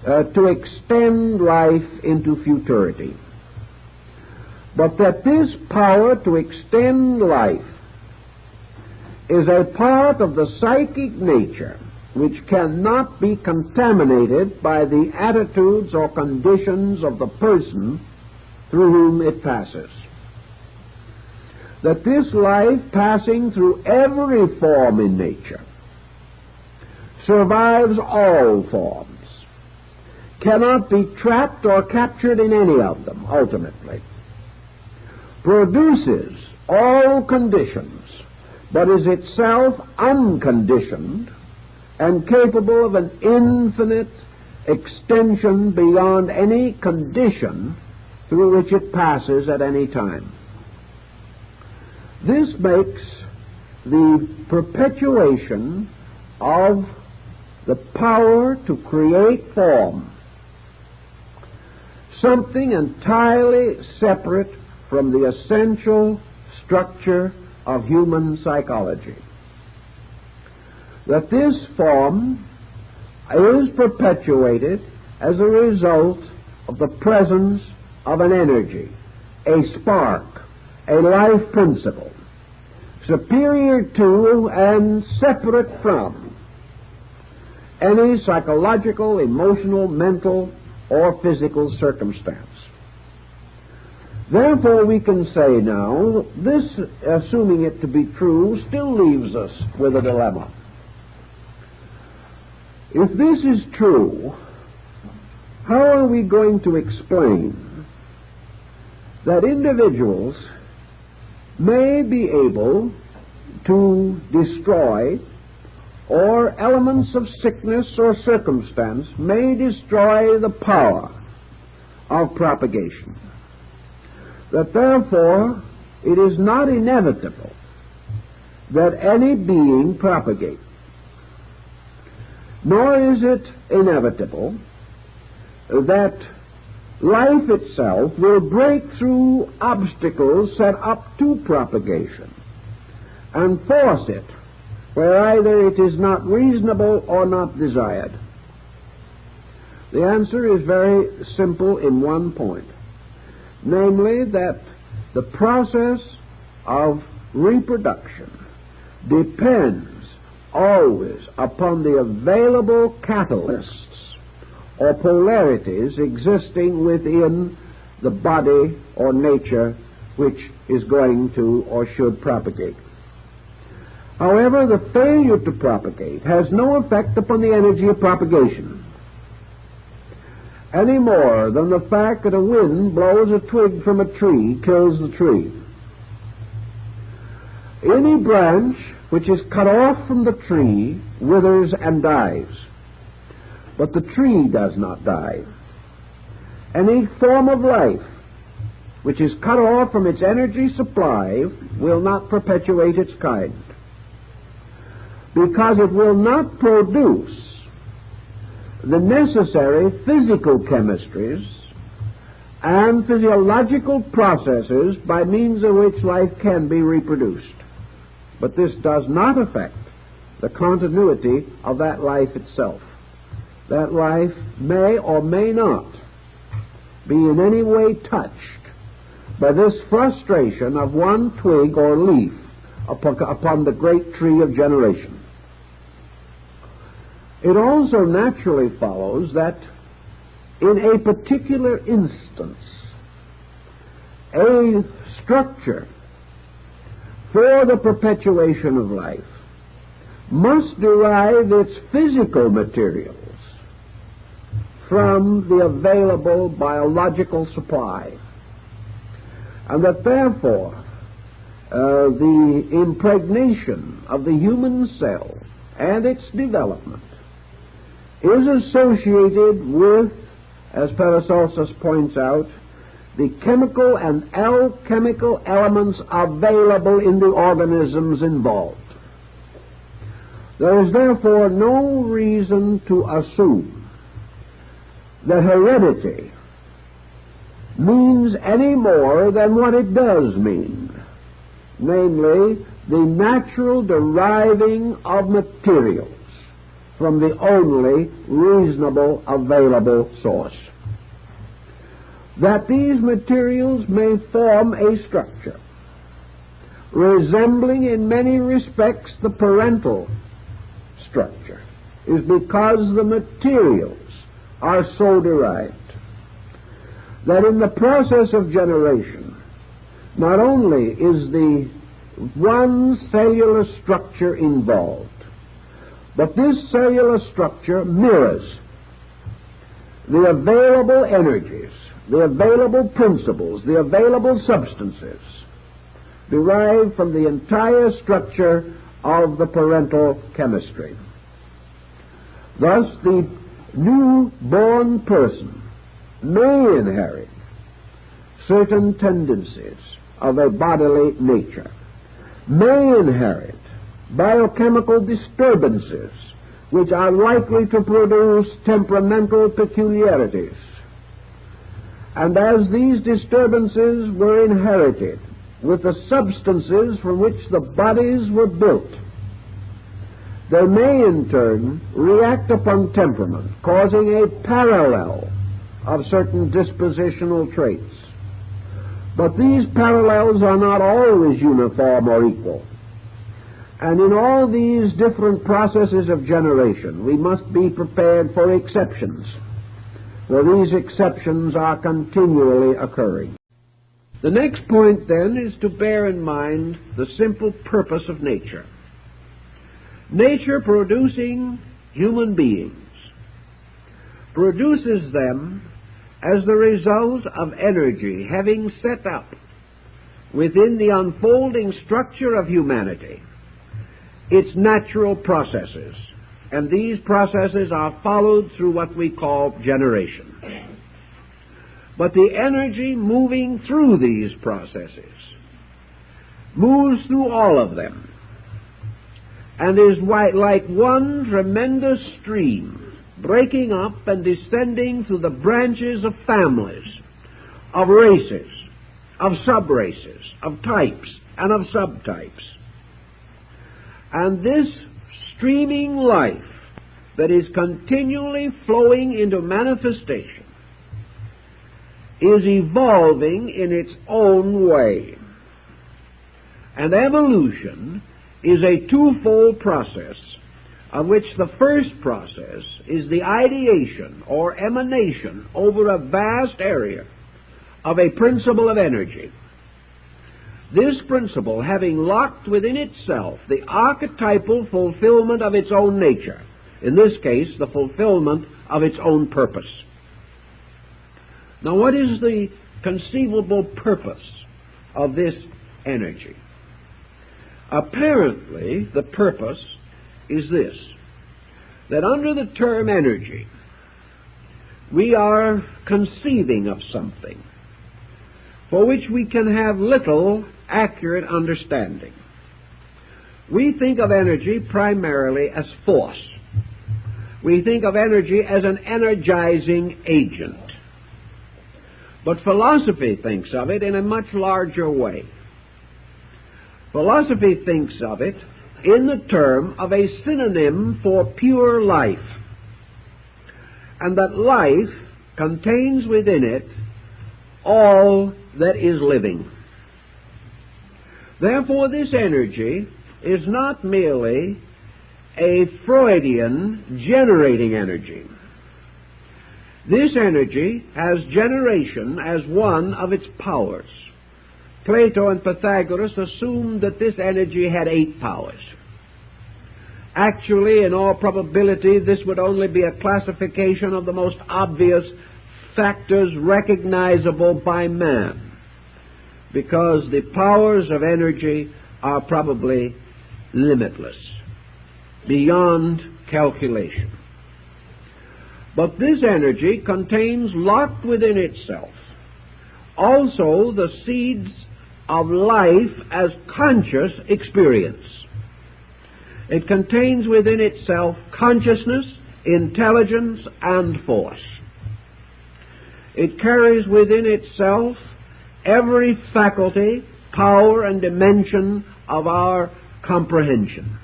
to extend life into futurity. But that this power to extend life is a part of the psychic nature which cannot be contaminated by the attitudes or conditions of the person through whom it passes. That this life, passing through every form in nature, survives all forms, cannot be trapped or captured in any of them ultimately, produces all conditions, but is itself unconditioned and capable of an infinite extension beyond any condition through which it passes at any time. This makes the perpetuation of the power to create form something entirely separate from the essential structure of human psychology. That this form is perpetuated as a result of the presence of an energy, a spark, a life principle, superior to and separate from any psychological, emotional, mental, or physical circumstance. Therefore, we can say now, this, assuming it to be true, still leaves us with a dilemma. If this is true, how are we going to explain that individuals may be able to destroy, or elements of sickness or circumstance may destroy the power of propagation? That therefore it is not inevitable that any being propagate, nor is it inevitable that life itself will break through obstacles set up to propagation and force it where either it is not reasonable or not desired? The answer is very simple in one point, namely that the process of reproduction depends always upon the available catalysts or polarities existing within the body or nature which is going to or should propagate. However, the failure to propagate has no effect upon the energy of propagation, any more than the fact that a wind blows a twig from a tree kills the tree. Any branch which is cut off from the tree withers and dies, but the tree does not die. Any form of life which is cut off from its energy supply will not perpetuate its kind, because it will not produce the necessary physical chemistries and physiological processes by means of which life can be reproduced. But this does not affect the continuity of that life itself. That life may or may not be in any way touched by this frustration of one twig or leaf upon the great tree of generation. It also naturally follows that in a particular instance, a structure for the perpetuation of life must derive its physical materials from the available biological supply, and that therefore the impregnation of the human cell and its development is associated with, as Paracelsus points out, the chemical and alchemical elements available in the organisms involved. There is therefore no reason to assume that heredity means any more than what it does mean, namely the natural deriving of materials from the only reasonable available source. That these materials may form a structure resembling in many respects the parental structure is because the materials are so derived. That in the process of generation, not only is the one cellular structure involved, but this cellular structure mirrors the available energies, the available principles, the available substances derived from the entire structure of the parental chemistry. Thus, the newborn person may inherit certain tendencies of a bodily nature, may inherit biochemical disturbances which are likely to produce temperamental peculiarities. And as these disturbances were inherited with the substances from which the bodies were built, they may in turn react upon temperament, causing a parallel of certain dispositional traits. But these parallels are not always uniform or equal. And in all these different processes of generation, we must be prepared for exceptions, for these exceptions are continually occurring. The next point, then, is to bear in mind the simple purpose of nature. Nature, producing human beings, produces them as the result of energy having set up within the unfolding structure of humanity its natural processes, and these processes are followed through what we call generation. But the energy moving through these processes moves through all of them and is like one tremendous stream breaking up and descending through the branches of families, of races, of sub-races, of types, and of subtypes. And this streaming life that is continually flowing into manifestation is evolving in its own way. And evolution is a twofold process, of which the first process is the ideation or emanation over a vast area of a principle of energy. This principle having locked within itself the archetypal fulfillment of its own nature, in this case, the fulfillment of its own purpose. Now, what is the conceivable purpose of this energy? Apparently, the purpose is this, that under the term energy, we are conceiving of something for which we can have little accurate understanding. We think of energy primarily as force. We think of energy as an energizing agent. But philosophy thinks of it in a much larger way. Philosophy thinks of it in the term of a synonym for pure life, and that life contains within it all that is living. Therefore, this energy is not merely a Freudian generating energy. This energy has generation as one of its powers. Plato and Pythagoras assumed that this energy had 8 powers. Actually, in all probability, this would only be a classification of the most obvious factors recognizable by man, because the powers of energy are probably limitless, beyond calculation. But this energy contains locked within itself also the seeds of life as conscious experience. It contains within itself consciousness, intelligence, and force. It carries within itself every faculty, power, and dimension of our comprehension,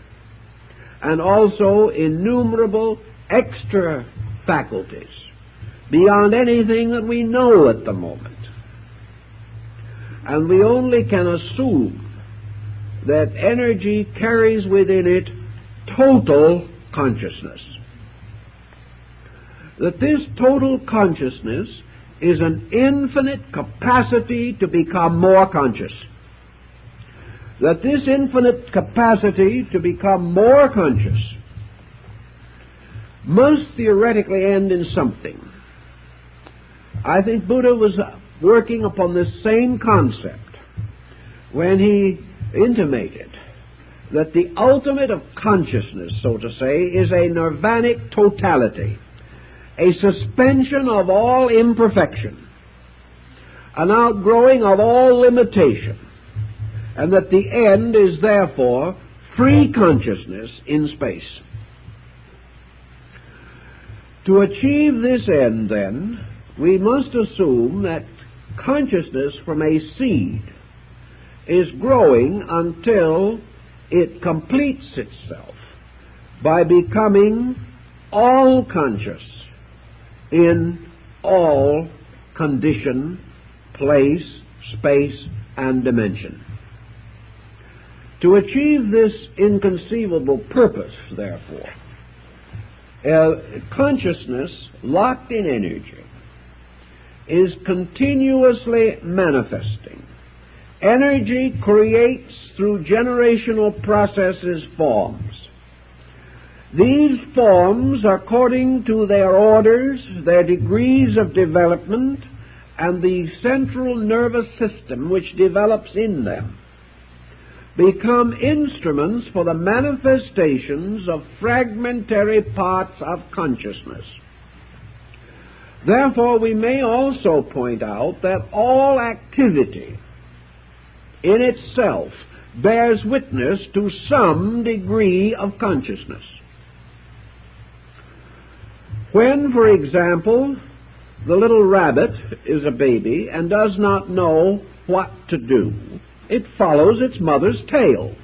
and also innumerable extra faculties beyond anything that we know at the moment. And we only can assume that energy carries within it total consciousness. That this total consciousness is an infinite capacity to become more conscious. That this infinite capacity to become more conscious must theoretically end in something. I think Buddha was working upon this same concept when he intimated that the ultimate of consciousness, so to say, is a nirvanic totality, a suspension of all imperfection, an outgrowing of all limitation, and that the end is therefore free consciousness in space. To achieve this end, then, we must assume that consciousness from a seed is growing until it completes itself by becoming all conscious in all condition, place, space, and dimension. To achieve this inconceivable purpose, therefore, consciousness locked in energy is continuously manifesting. Energy creates through generational processes forms. These forms, according to their orders, their degrees of development, and the central nervous system which develops in them, become instruments for the manifestations of fragmentary parts of consciousness. Therefore, we may also point out that all activity in itself bears witness to some degree of consciousness. When, for example, the little rabbit is a baby and does not know what to do, it follows its mother's tail.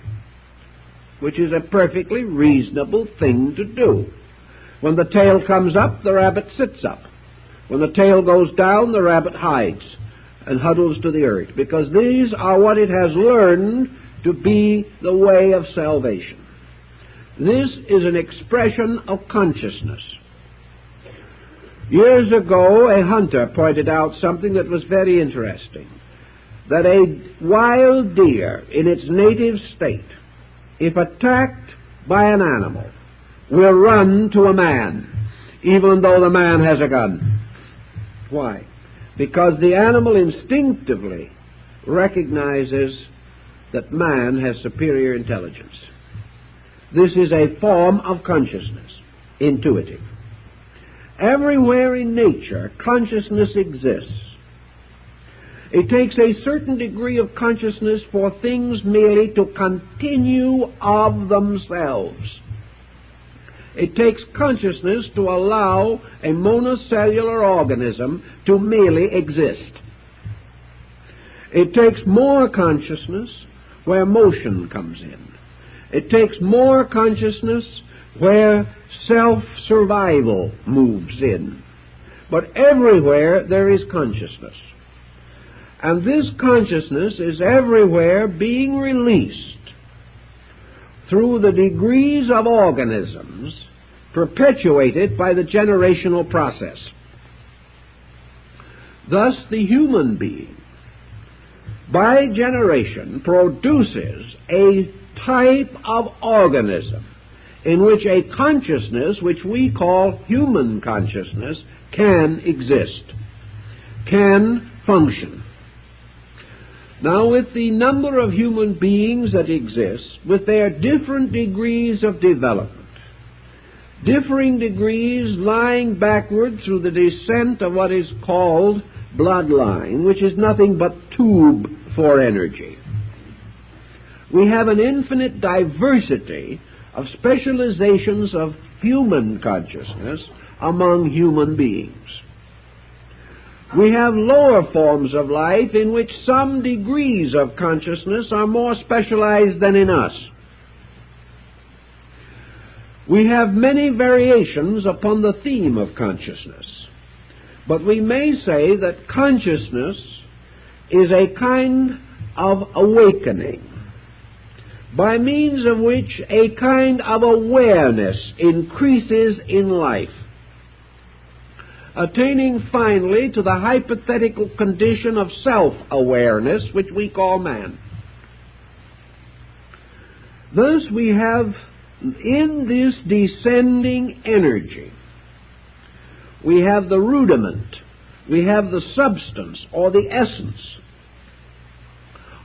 which is a perfectly reasonable thing to do. When the tail comes up, the rabbit sits up. When the tail goes down, the rabbit hides and huddles to the earth, because these are what it has learned to be the way of salvation. This is an expression of consciousness. Years ago, a hunter pointed out something that was very interesting, that a wild deer in its native state, if attacked by an animal, will run to a man, even though the man has a gun. Why? Because the animal instinctively recognizes that man has superior intelligence. This is a form of consciousness, intuitive. Everywhere in nature, consciousness exists. It takes a certain degree of consciousness for things merely to continue of themselves. It takes consciousness to allow a monocellular organism to merely exist. It takes more consciousness where motion comes in. It takes more consciousness where self-survival moves in. But everywhere there is consciousness. And this consciousness is everywhere being released through the degrees of organisms perpetuated by the generational process. Thus the human being, by generation, produces a type of organism in which a consciousness, which we call human consciousness, can exist, can function. Now, with the number of human beings that exist, with their different degrees of development, differing degrees lying backward through the descent of what is called bloodline, which is nothing but tube for energy, we have an infinite diversity of specializations of human consciousness among human beings. We have lower forms of life in which some degrees of consciousness are more specialized than in us. We have many variations upon the theme of consciousness, but we may say that consciousness is a kind of awakening, by means of which a kind of awareness increases in life, attaining finally to the hypothetical condition of self-awareness, which we call man. Thus we have in this descending energy, we have the rudiment, we have the substance or the essence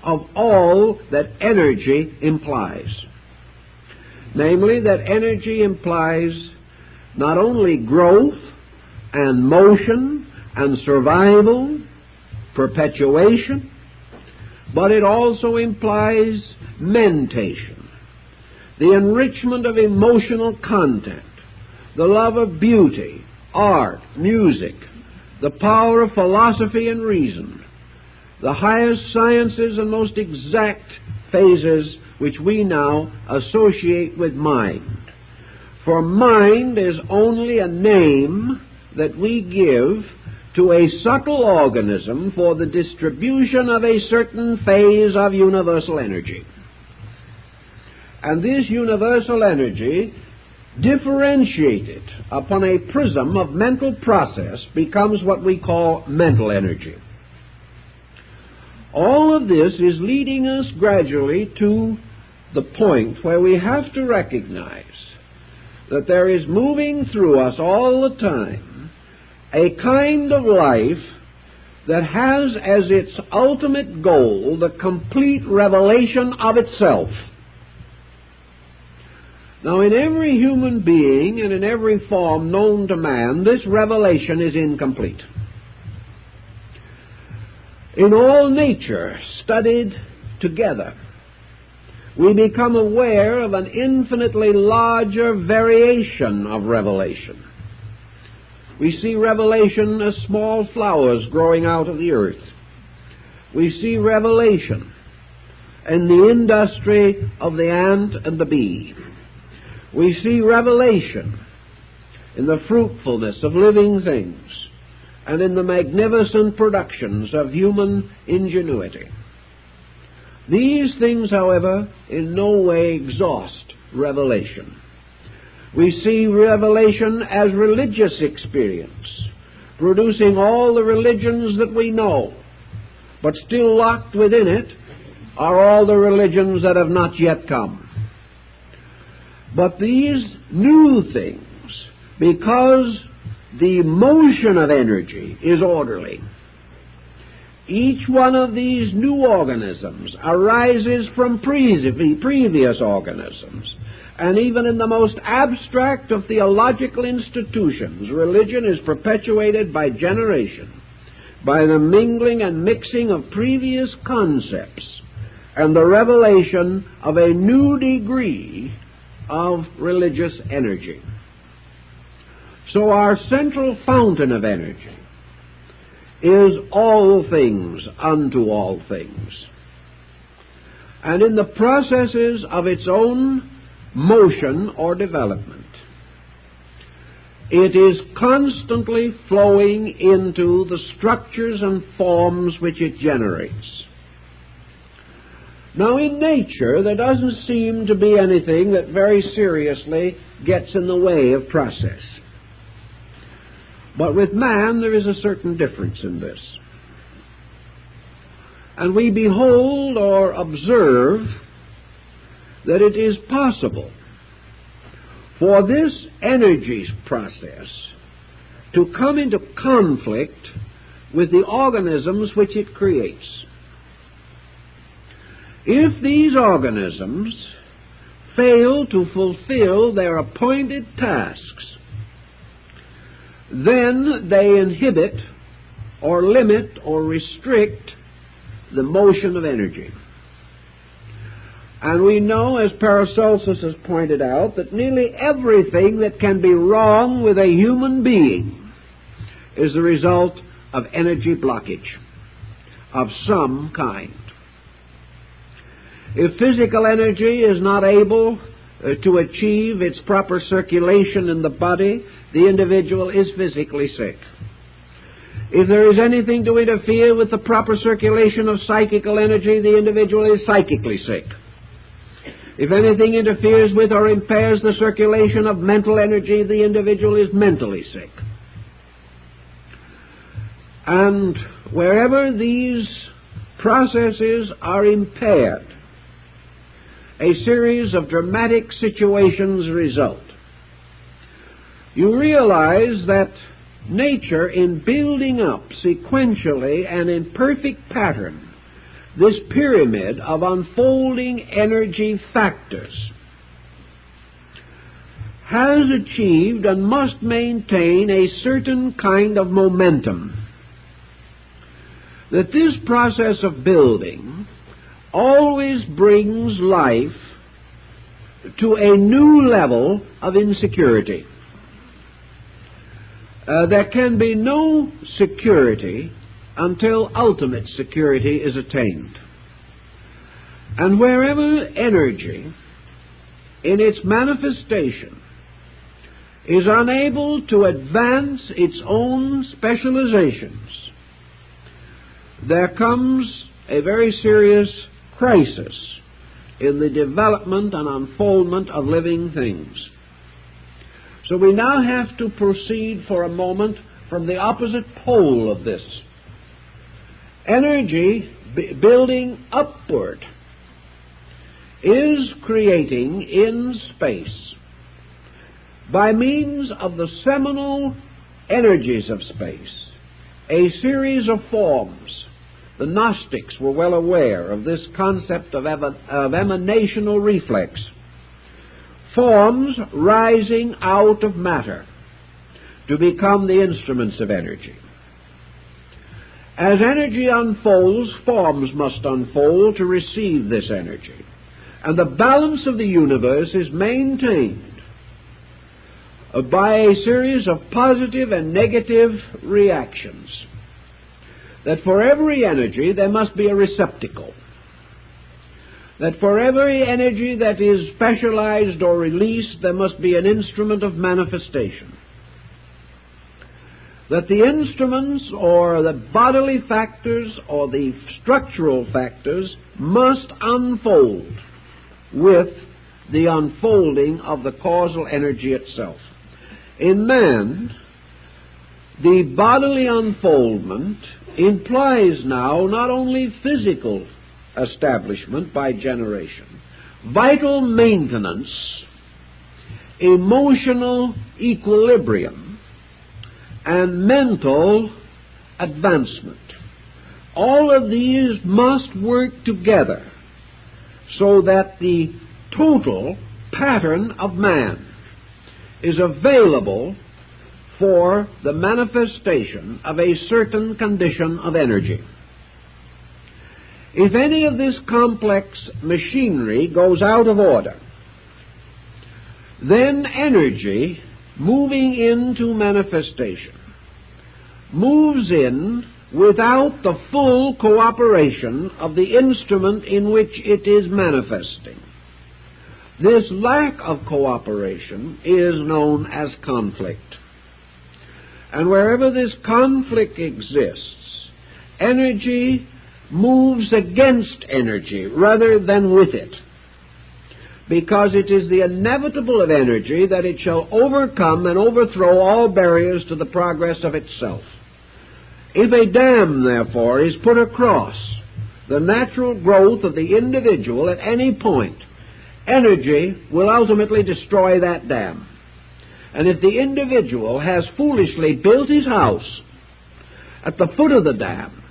of all that energy implies. Namely, that energy implies not only growth and motion and survival, perpetuation, but it also implies mentation, the enrichment of emotional content, the love of beauty, art, music, the power of philosophy and reason, the highest sciences and most exact phases which we now associate with mind. For mind is only a name that we give to a subtle organism for the distribution of a certain phase of universal energy. And this universal energy, differentiated upon a prism of mental process, becomes what we call mental energy. All of this is leading us gradually to the point where we have to recognize that there is moving through us all the time a kind of life that has as its ultimate goal the complete revelation of itself. Now, in every human being and in every form known to man, this revelation is incomplete. In all nature studied together, we become aware of an infinitely larger variation of revelation. We see revelation as small flowers growing out of the earth. We see revelation in the industry of the ant and the bee. We see revelation in the fruitfulness of living things and in the magnificent productions of human ingenuity. These things, however, in no way exhaust revelation. We see revelation as religious experience, producing all the religions that we know, but still locked within it are all the religions that have not yet come. But these new things, because the motion of energy is orderly, each one of these new organisms arises from previous organisms. And even in the most abstract of theological institutions, religion is perpetuated by generation, by the mingling and mixing of previous concepts and the revelation of a new degree of religious energy. So our central fountain of energy is all things unto all things. And in the processes of its own motion or development, it is constantly flowing into the structures and forms which it generates. Now, in nature, there doesn't seem to be anything that very seriously gets in the way of process. But with man, there is a certain difference in this. And we behold or observe that it is possible for this energy process to come into conflict with the organisms which it creates. If these organisms fail to fulfill their appointed tasks, then they inhibit or limit or restrict the motion of energy. And we know, as Paracelsus has pointed out, that nearly everything that can be wrong with a human being is the result of energy blockage of some kind. If physical energy is not able to achieve its proper circulation in the body, the individual is physically sick. If there is anything to interfere with the proper circulation of psychical energy, the individual is psychically sick. If anything interferes with or impairs the circulation of mental energy, the individual is mentally sick. And wherever these processes are impaired, a series of dramatic situations result. You realize that nature, in building up sequentially and in perfect pattern this pyramid of unfolding energy factors, has achieved and must maintain a certain kind of momentum. That this process of building always brings life to a new level of insecurity. There can be no security until ultimate security is attained. And wherever energy, in its manifestation, is unable to advance its own specializations, there comes a very serious crisis in the development and unfoldment of living things. So we now have to proceed for a moment from the opposite pole of this. Energy building upward is creating in space, by means of the seminal energies of space, a series of forms. The Gnostics were well aware of this concept of emanational reflex. Forms rising out of matter to become the instruments of energy. As energy unfolds, forms must unfold to receive this energy. And the balance of the universe is maintained by a series of positive and negative reactions. That for every energy there must be a receptacle. that for every energy that is specialized or released, there must be an instrument of manifestation. That the instruments or the bodily factors or the structural factors must unfold with the unfolding of the causal energy itself. In man, the bodily unfoldment implies now not only physical establishment by generation, vital maintenance, emotional equilibrium, and mental advancement. All of these must work together so that the total pattern of man is available for the manifestation of a certain condition of energy. If any of this complex machinery goes out of order, then energy moving into manifestation moves in without the full cooperation of the instrument in which it is manifesting. This lack of cooperation is known as conflict. And wherever this conflict exists, energy moves against energy rather than with it, because it is the inevitable of energy that it shall overcome and overthrow all barriers to the progress of itself. If a dam, therefore, is put across the natural growth of the individual at any point, energy will ultimately destroy that dam. And if the individual has foolishly built his house at the foot of the dam,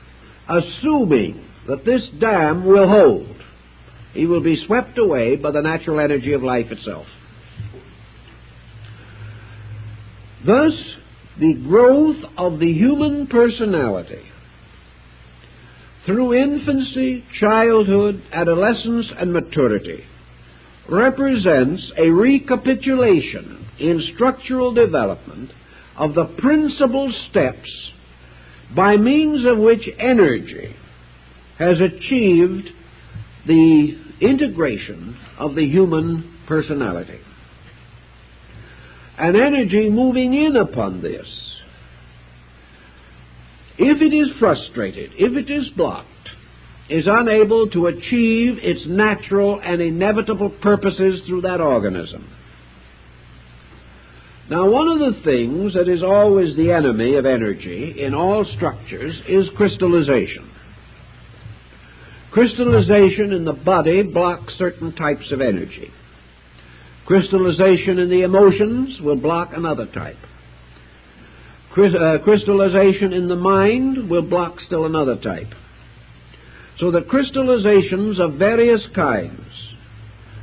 assuming that this dam will hold, he will be swept away by the natural energy of life itself. Thus, the growth of the human personality through infancy, childhood, adolescence, and maturity represents a recapitulation in structural development of the principal steps by means of which energy has achieved the integration of the human personality. And energy moving in upon this, if it is frustrated, if it is blocked, is unable to achieve its natural and inevitable purposes through that organism. Now, one of the things that is always the enemy of energy in all structures is crystallization. Crystallization in the body blocks certain types of energy. Crystallization in the emotions will block another type. Crystallization in the mind will block still another type. So the crystallizations of various kinds,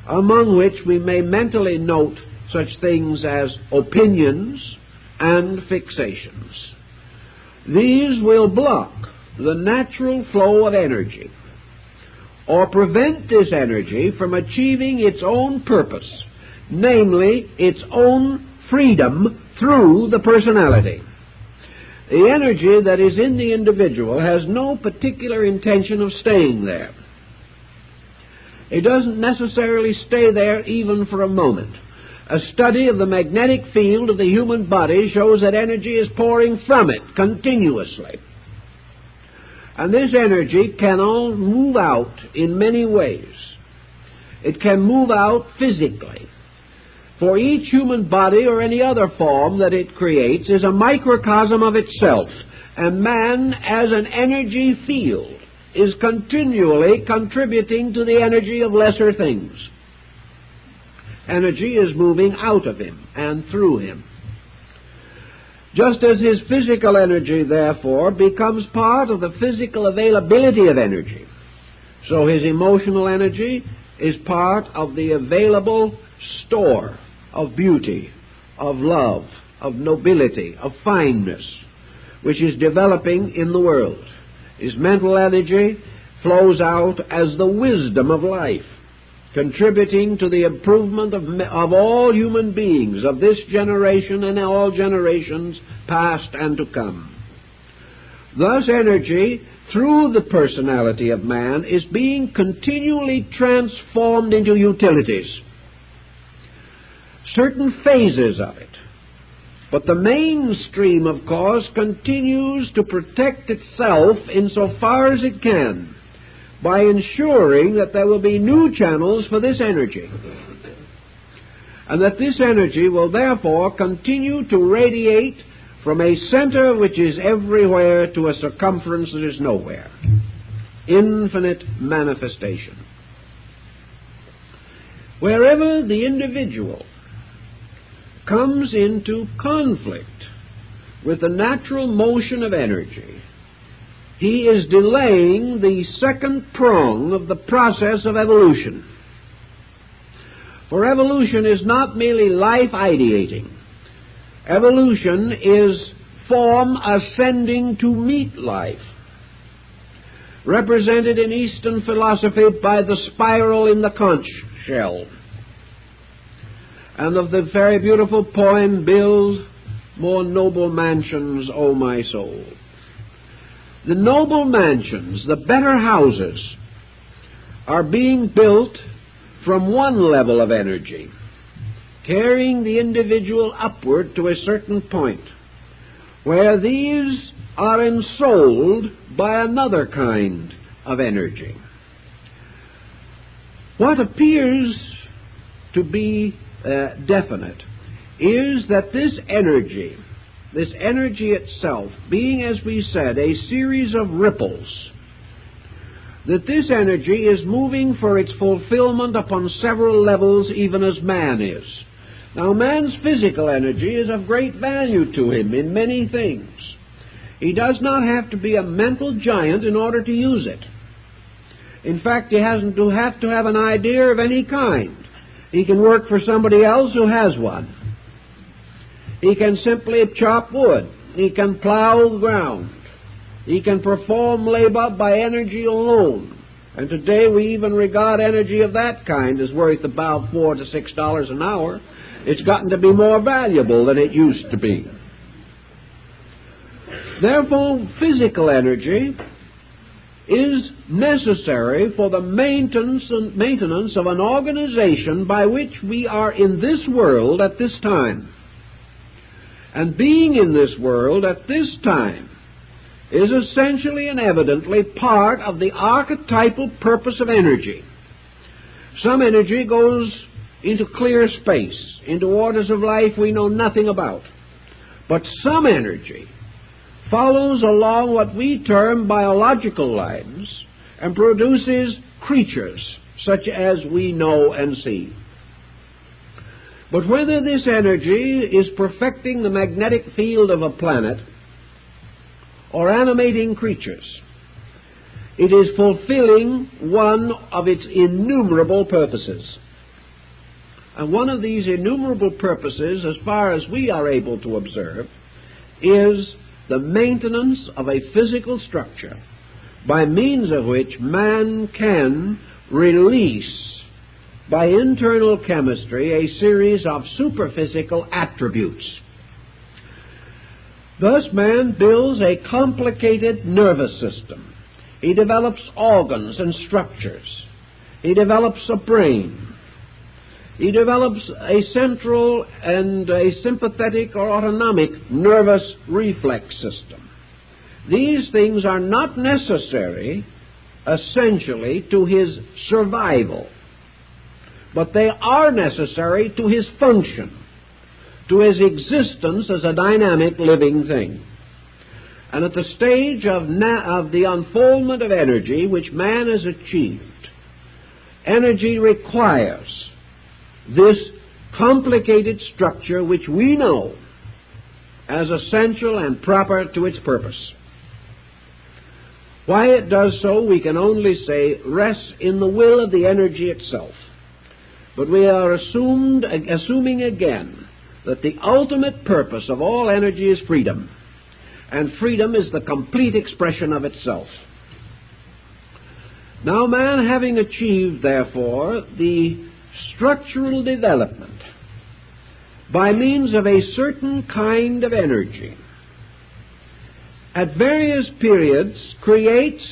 among which we may mentally note such things as opinions and fixations, these will block the natural flow of energy, or prevent this energy from achieving its own purpose, namely its own freedom through the personality. The energy that is in the individual has no particular intention of staying there. It doesn't necessarily stay there even for a moment. A study of the magnetic field of the human body shows that energy is pouring from it continuously. And this energy can all move out in many ways. It can move out physically. For each human body or any other form that it creates is a microcosm of itself, and man, as an energy field, is continually contributing to the energy of lesser things. Energy is moving out of him and through him. Just as his physical energy, therefore, becomes part of the physical availability of energy, so his emotional energy is part of the available store of beauty, of love, of nobility, of fineness, which is developing in the world. His mental energy flows out as the wisdom of life, contributing to the improvement of all human beings, of this generation and all generations past and to come. Thus energy, through the personality of man, is being continually transformed into utilities, certain phases of it. But the mainstream, of course, continues to protect itself insofar as it can by ensuring that there will be new channels for this energy, and that this energy will therefore continue to radiate from a center which is everywhere to a circumference that is nowhere. Infinite manifestation. Wherever the individual comes into conflict with the natural motion of energy, he is delaying the second prong of the process of evolution. For evolution is not merely life ideating. Evolution is form ascending to meet life, represented in Eastern philosophy by the spiral in the conch shell, and of the very beautiful poem, "Build more noble mansions, O my soul." The noble mansions, the better houses, are being built from one level of energy, carrying the individual upward to a certain point, where these are ensouled by another kind of energy. What appears to be definite is that this energy itself, being, as we said, a series of ripples, that this energy is moving for its fulfillment upon several levels, even as man is. Now, man's physical energy is of great value to him in many things. He does not have to be a mental giant in order to use it. In fact, he hasn't to have an idea of any kind. He can work for somebody else who has one. He can simply chop wood. He can plow ground. He can perform labor by energy alone. And today we even regard energy of that kind as worth about $4 to $6 an hour. It's gotten to be more valuable than it used to be. Therefore, physical energy is necessary for the maintenance of an organization by which we are in this world at this time. And being in this world at this time is essentially and evidently part of the archetypal purpose of energy. Some energy goes into clear space, into orders of life we know nothing about. But some energy follows along what we term biological lines and produces creatures such as we know and see. But whether this energy is perfecting the magnetic field of a planet or animating creatures, it is fulfilling one of its innumerable purposes. And one of these innumerable purposes, as far as we are able to observe, is the maintenance of a physical structure by means of which man can release by internal chemistry a series of superphysical attributes. Thus man builds a complicated nervous system. He develops organs and structures. He develops a brain. He develops a central and a sympathetic or autonomic nervous reflex system. These things are not necessary essentially to his survival, but they are necessary to his function, to his existence as a dynamic living thing. And at the stage of the unfoldment of energy which man has achieved, energy requires this complicated structure which we know as essential and proper to its purpose. Why it does so, we can only say, rests in the will of the energy itself. But we are assuming again that the ultimate purpose of all energy is freedom, and freedom is the complete expression of itself. Now, man having achieved, therefore, the structural development by means of a certain kind of energy, at various periods creates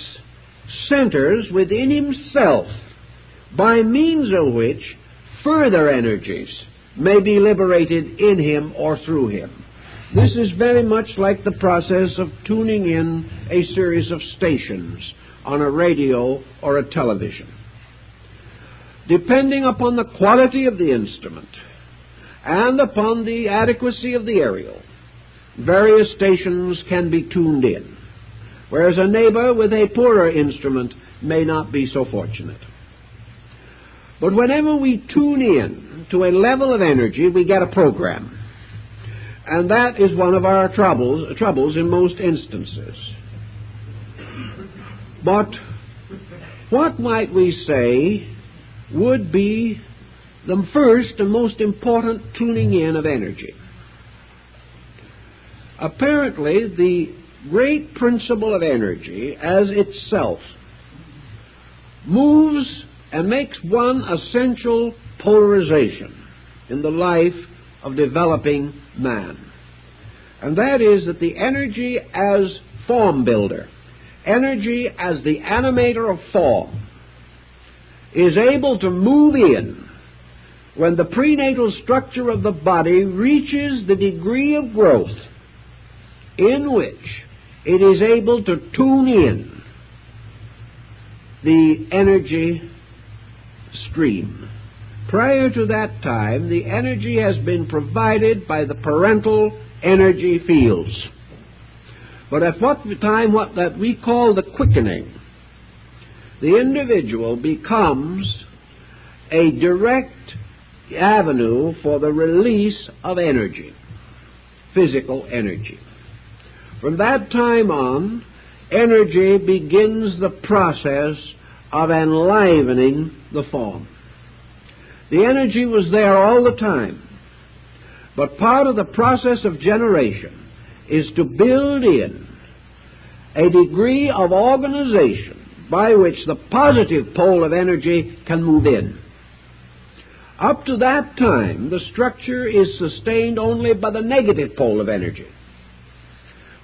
centers within himself by means of which further energies may be liberated in him or through him. This is very much like the process of tuning in a series of stations on a radio or a television. Depending upon the quality of the instrument and upon the adequacy of the aerial, various stations can be tuned in, whereas a neighbor with a poorer instrument may not be so fortunate. But whenever we tune in to a level of energy, we get a program. And that is one of our troubles in most instances. But what might we say would be the first and most important tuning in of energy? Apparently, the great principle of energy as itself moves and makes one essential polarization in the life of developing man. And that is that the energy as form builder, energy as the animator of form, is able to move in when the prenatal structure of the body reaches the degree of growth in which it is able to tune in the energy stream. Prior to that time, the energy has been provided by the parental energy fields. But at what time, what that we call the quickening, the individual becomes a direct avenue for the release of energy, physical energy. From that time on, energy begins the process of enlivening the form. The energy was there all the time, but part of the process of generation is to build in a degree of organization by which the positive pole of energy can move in. Up to that time, the structure is sustained only by the negative pole of energy,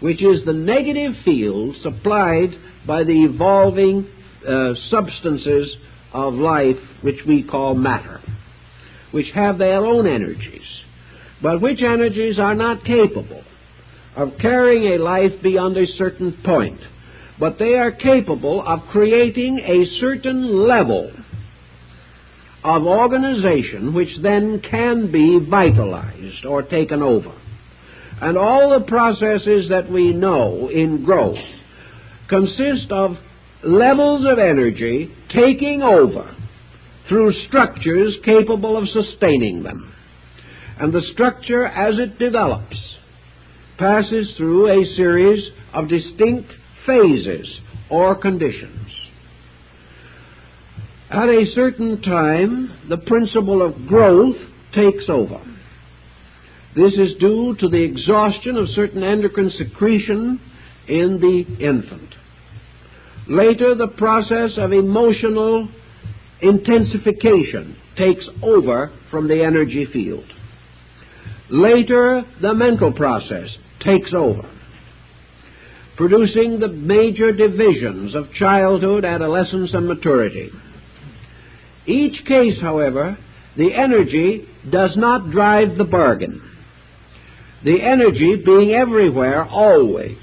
which is the negative field supplied by the evolving substances of life, which we call matter, which have their own energies, but which energies are not capable of carrying a life beyond a certain point, but they are capable of creating a certain level of organization which then can be vitalized or taken over. And all the processes that we know in growth consist of levels of energy taking over through structures capable of sustaining them. And the structure, as it develops, passes through a series of distinct phases or conditions. At a certain time, the principle of growth takes over. This is due to the exhaustion of certain endocrine secretion in the infant. Later, the process of emotional intensification takes over from the energy field. Later, the mental process takes over, producing the major divisions of childhood, adolescence, and maturity. Each case, however, the energy does not drive the bargain. The energy, being everywhere always,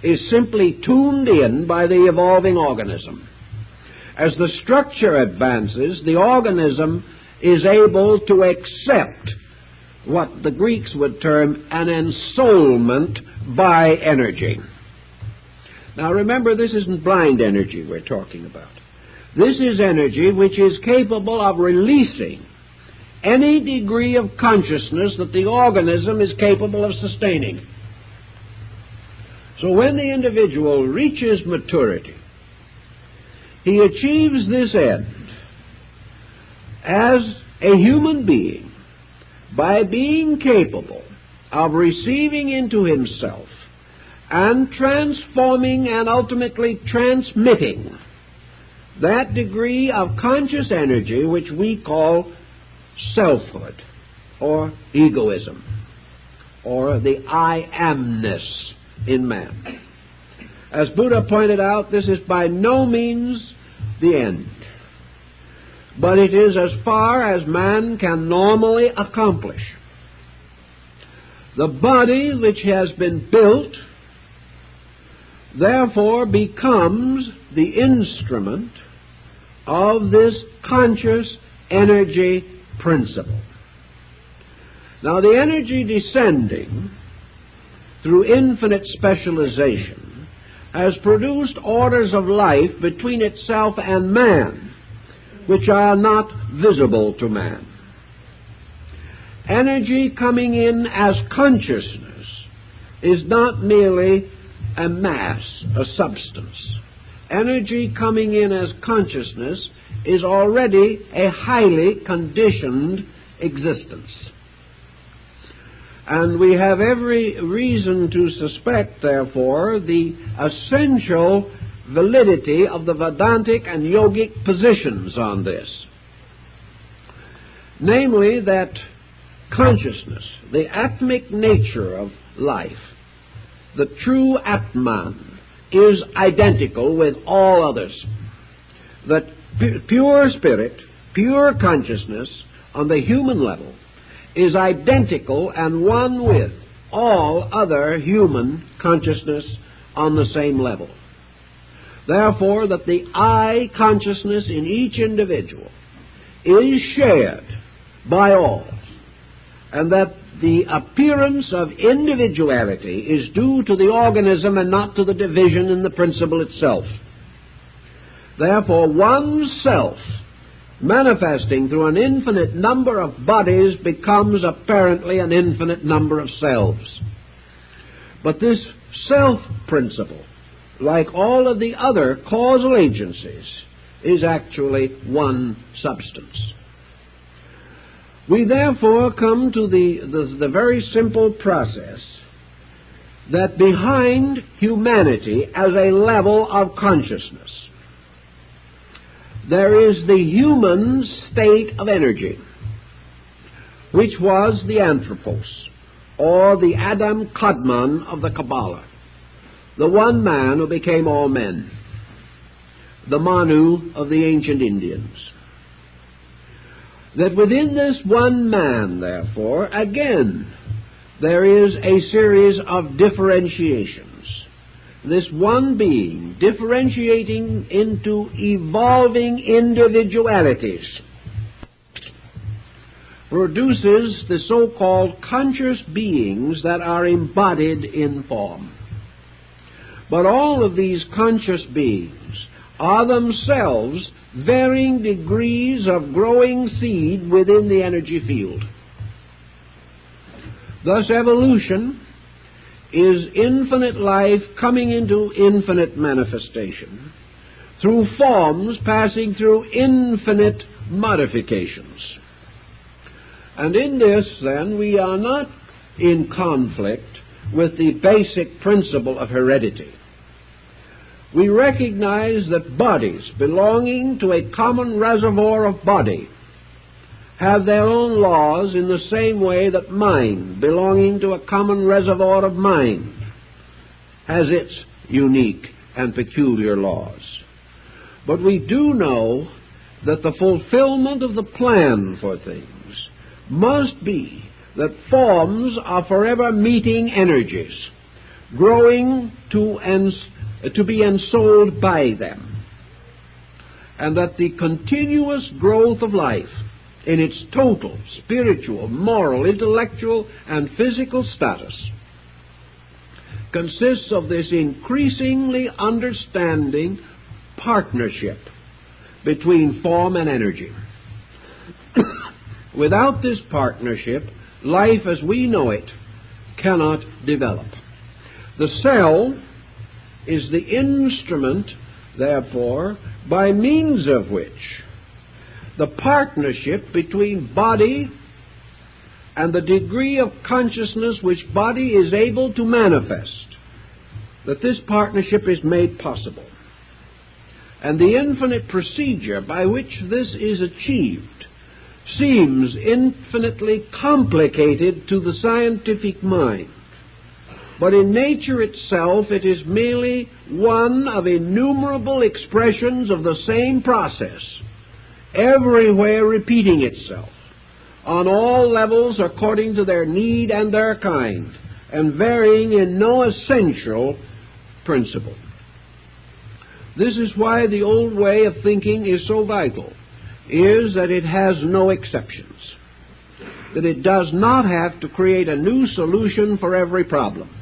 is simply tuned in by the evolving organism. As the structure advances, the organism is able to accept what the Greeks would term an ensoulment by energy. Now remember, this isn't blind energy we're talking about. This is energy which is capable of releasing any degree of consciousness that the organism is capable of sustaining. So when the individual reaches maturity, he achieves this end as a human being by being capable of receiving into himself and transforming and ultimately transmitting that degree of conscious energy which we call selfhood or egoism or the I amness in man. As Buddha pointed out, this is by no means the end, but it is as far as man can normally accomplish. The body which has been built, therefore, becomes the instrument of this conscious energy principle. Now, the energy descending through infinite specialization has produced orders of life between itself and man, which are not visible to man. Energy coming in as consciousness is not merely a mass, a substance. Energy coming in as consciousness is already a highly conditioned existence. And we have every reason to suspect, therefore, the essential validity of the Vedantic and yogic positions on this. Namely, that consciousness, the atmic nature of life, the true Atman, is identical with all others. That pure spirit, pure consciousness on the human level is identical and one with all other human consciousness on the same level. Therefore, that the I consciousness in each individual is shared by all, and that the appearance of individuality is due to the organism and not to the division in the principle itself. Therefore, one self manifesting through an infinite number of bodies becomes apparently an infinite number of selves. But this self principle, like all of the other causal agencies, is actually one substance. We therefore come to the very simple process that behind humanity as a level of consciousness, there is the human state of energy, which was the anthropos, or the Adam Kadmon of the Kabbalah, the one man who became all men, the Manu of the ancient Indians. That within this one man, therefore, again, there is a series of differentiations. This one being differentiating into evolving individualities produces the so-called conscious beings that are embodied in form. But all of these conscious beings are themselves varying degrees of growing seed within the energy field. Thus, evolution is infinite life coming into infinite manifestation through forms passing through infinite modifications. And in this, then, we are not in conflict with the basic principle of heredity. We recognize that bodies belonging to a common reservoir of body have their own laws in the same way that mind, belonging to a common reservoir of mind, has its unique and peculiar laws. But we do know that the fulfillment of the plan for things must be that forms are forever meeting energies, growing to be ensouled by them, and that the continuous growth of life in its total spiritual, moral, intellectual, and physical status consists of this increasingly understanding partnership between form and energy. Without this partnership, life as we know it cannot develop. The cell is the instrument, therefore, by means of which the partnership between body and the degree of consciousness which body is able to manifest, that this partnership is made possible. And the infinite procedure by which this is achieved seems infinitely complicated to the scientific mind, But in nature itself, it is merely one of innumerable expressions of the same process, everywhere repeating itself, on all levels according to their need and their kind, and varying in no essential principle. This is why the old way of thinking is so vital, is that it has no exceptions, that it does not have to create a new solution for every problem.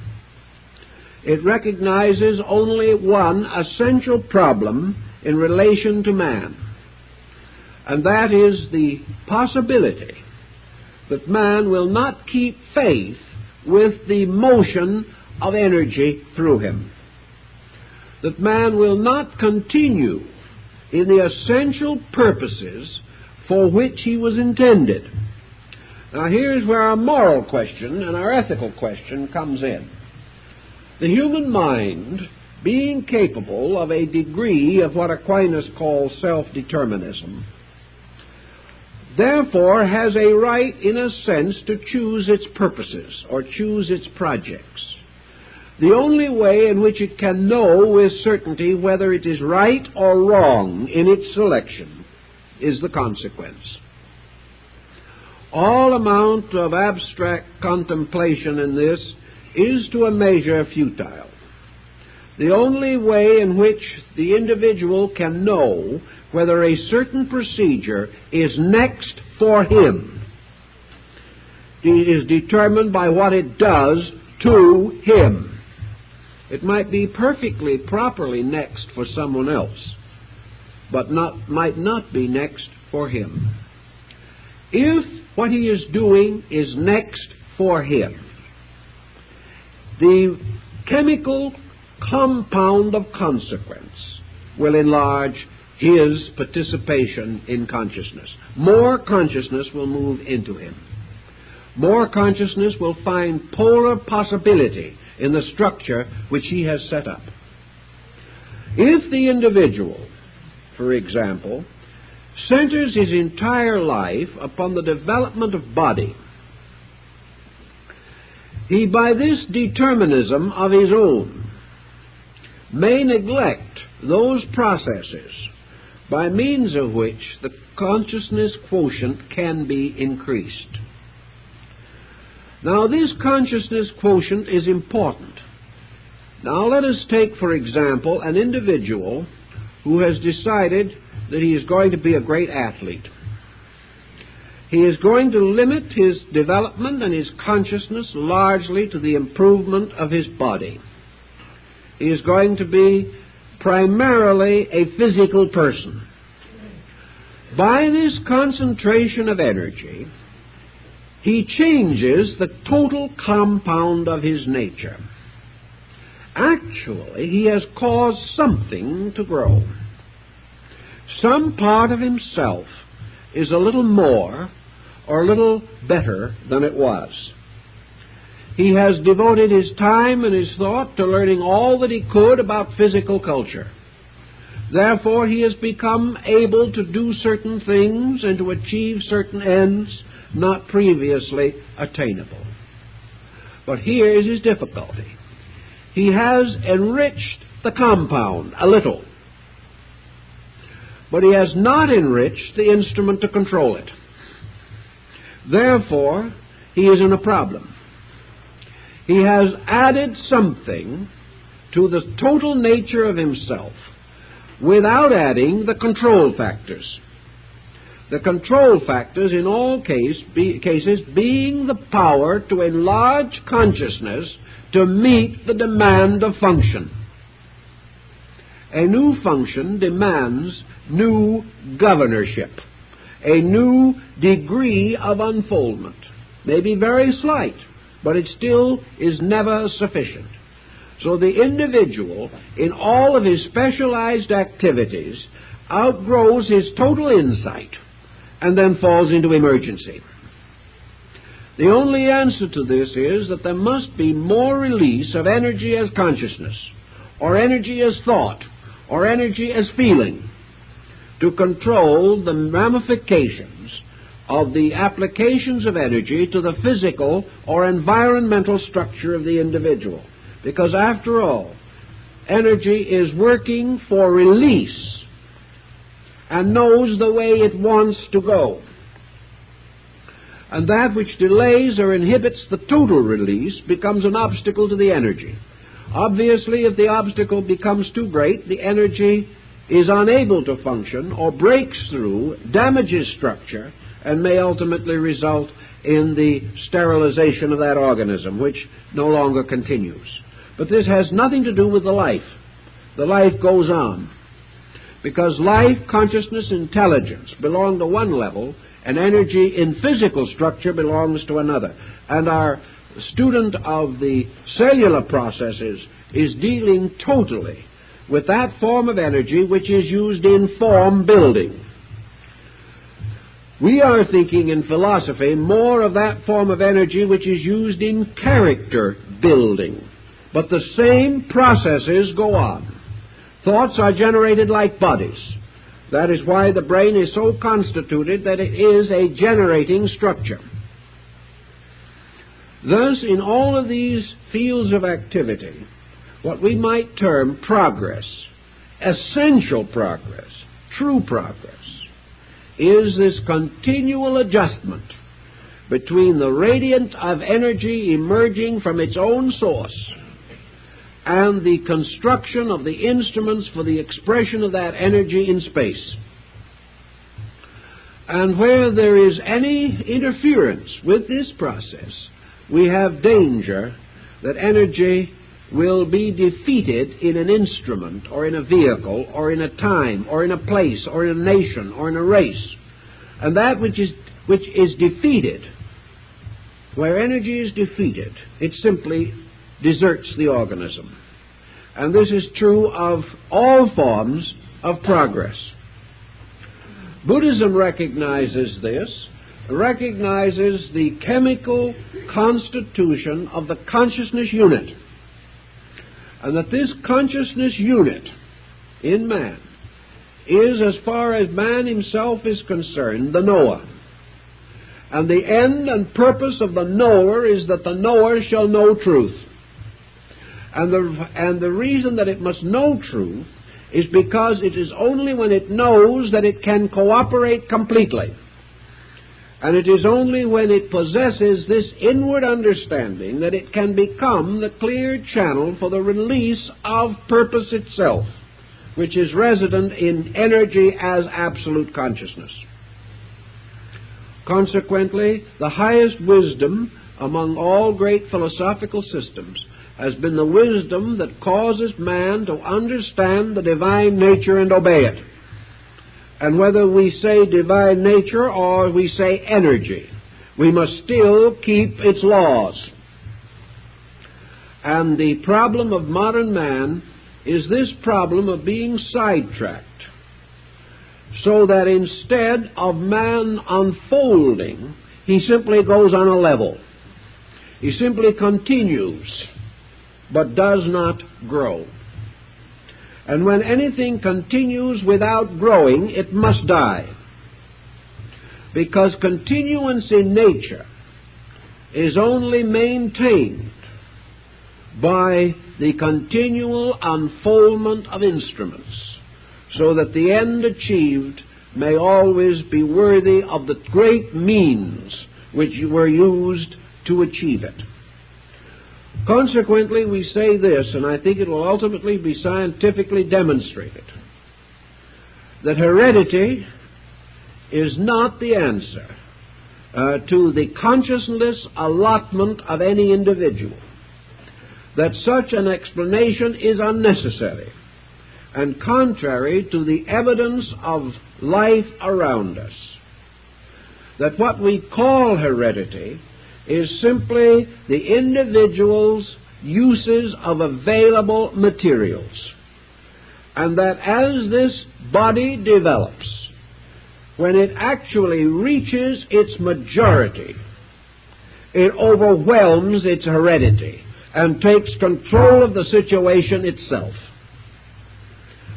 It recognizes only one essential problem in relation to man, and that is the possibility that man will not keep faith with the motion of energy through him, that man will not continue in the essential purposes for which he was intended. Now here's where our moral question and our ethical question comes in. The human mind, being capable of a degree of what Aquinas calls self-determinism, therefore has a right, in a sense, to choose its purposes or choose its projects. The only way in which it can know with certainty whether it is right or wrong in its selection is the consequence. All amount of abstract contemplation in this is to a measure futile. The only way in which the individual can know whether a certain procedure is next for him is determined by what it does to him. It might be perfectly properly next for someone else, but might not be next for him. If what he is doing is next for him, the chemical compound of consequence will enlarge his participation in consciousness. More consciousness will move into him. More consciousness will find polar possibility in the structure which he has set up. If the individual, for example, centers his entire life upon the development of body, he, by this determinism of his own, may neglect those processes by means of which the consciousness quotient can be increased. Now, this consciousness quotient is important. Now, let us take, for example, an individual who has decided that he is going to be a great athlete. He is going to limit his development and his consciousness largely to the improvement of his body. He is going to be primarily a physical person. By this concentration of energy, he changes the total compound of his nature. Actually, he has caused something to grow. Some part of himself is a little more or a little better than it was. He has devoted his time and his thought to learning all that he could about physical culture. Therefore, he has become able to do certain things and to achieve certain ends not previously attainable. But here is his difficulty. He has enriched the compound a little, but he has not enriched the instrument to control it. Therefore, he is in a problem. He has added something to the total nature of himself without adding the control factors. The control factors in all cases being the power to enlarge consciousness to meet the demand of function. A new function demands new governorship, a new degree of unfoldment. May be very slight, but it still is never sufficient. So the individual, in all of his specialized activities, outgrows his total insight and then falls into emergency. The only answer to this is that there must be more release of energy as consciousness, or energy as thought, or energy as feeling, to control the ramifications of the applications of energy to the physical or environmental structure of the individual. Because after all, energy is working for release and knows the way it wants to go. And that which delays or inhibits the total release becomes an obstacle to the energy. Obviously, if the obstacle becomes too great, the energy is unable to function or breaks through, damages structure, and may ultimately result in the sterilization of that organism, which no longer continues. But this has nothing to do with the life. The life goes on. Because life, consciousness, intelligence belong to one level, and energy in physical structure belongs to another. And our student of the cellular processes is dealing totally with that form of energy which is used in form building. We are thinking in philosophy more of that form of energy which is used in character building. But the same processes go on. Thoughts are generated like bodies. That is why the brain is so constituted that it is a generating structure. Thus, in all of these fields of activity, what we might term progress, essential progress, true progress, is this continual adjustment between the radiant of energy emerging from its own source and the construction of the instruments for the expression of that energy in space. And where there is any interference with this process, we have danger that energy will be defeated in an instrument or in a vehicle or in a time or in a place or in a nation or in a race. And that which is defeated, where energy is defeated, it simply deserts the organism. And this is true of all forms of progress. Buddhism recognizes this, recognizes the chemical constitution of the consciousness unit, and that this consciousness unit in man is, as far as man himself is concerned, the knower. And the end and purpose of the knower is that the knower shall know truth. And the reason that it must know truth is because it is only when it knows that it can cooperate completely. And it is only when it possesses this inward understanding that it can become the clear channel for the release of purpose itself, which is resident in energy as absolute consciousness. Consequently, the highest wisdom among all great philosophical systems has been the wisdom that causes man to understand the divine nature and obey it. And whether we say divine nature or we say energy, we must still keep its laws. And the problem of modern man is this problem of being sidetracked, so that instead of man unfolding, he simply goes on a level. He simply continues, but does not grow. And when anything continues without growing, it must die. Because continuance in nature is only maintained by the continual unfoldment of instruments, so that the end achieved may always be worthy of the great means which were used to achieve it. Consequently, we say this, and I think it will ultimately be scientifically demonstrated, that heredity is not the answer to the consciousness allotment of any individual, that such an explanation is unnecessary and contrary to the evidence of life around us, that what we call heredity is simply the individual's uses of available materials, and that as this body develops, when it actually reaches its majority, it overwhelms its heredity and takes control of the situation itself.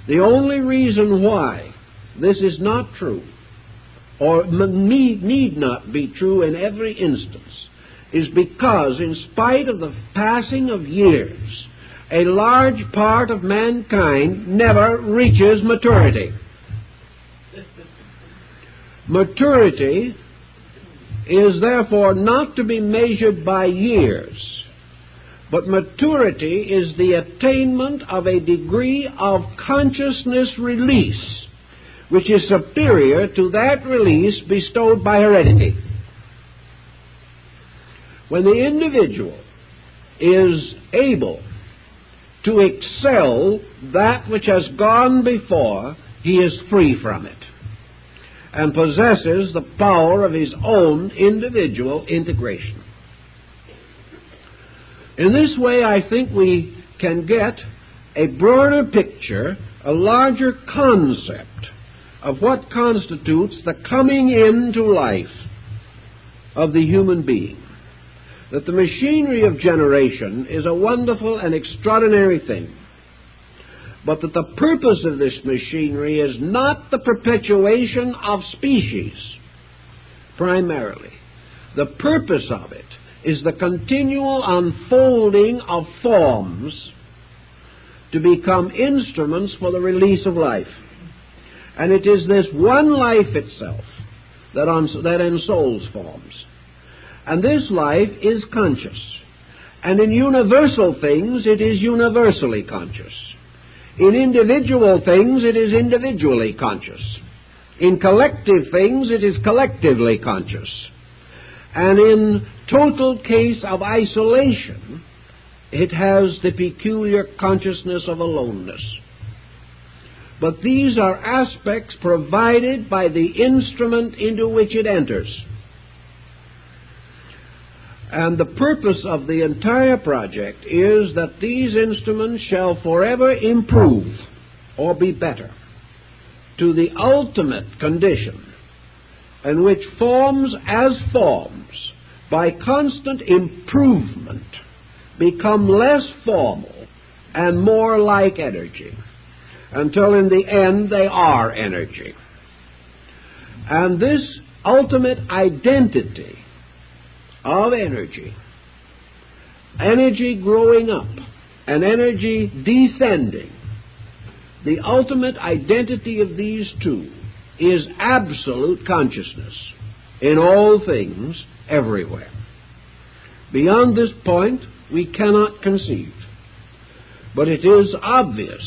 The only reason why this is not true or need not be true in every instance, is because, in spite of the passing of years, a large part of mankind never reaches maturity. Maturity is therefore not to be measured by years, but maturity is the attainment of a degree of consciousness release which is superior to that release bestowed by heredity. When the individual is able to excel that which has gone before, he is free from it and possesses the power of his own individual integration. In this way, I think we can get a broader picture, a larger concept of what constitutes the coming into life of the human being. That the machinery of generation is a wonderful and extraordinary thing, but that the purpose of this machinery is not the perpetuation of species, primarily. The purpose of it is the continual unfolding of forms to become instruments for the release of life. And it is this one life itself that ensouls forms. And this life is conscious. And in universal things, it is universally conscious. In individual things, it is individually conscious. In collective things, it is collectively conscious. And in total case of isolation, it has the peculiar consciousness of aloneness. But these are aspects provided by the instrument into which it enters. And the purpose of the entire project is that these instruments shall forever improve or be better to the ultimate condition in which forms as forms, by constant improvement, become less formal and more like energy, until in the end they are energy. And this ultimate identity of energy, energy growing up and energy descending, the ultimate identity of these two is absolute consciousness in all things, everywhere. Beyond this point, we cannot conceive. But it is obvious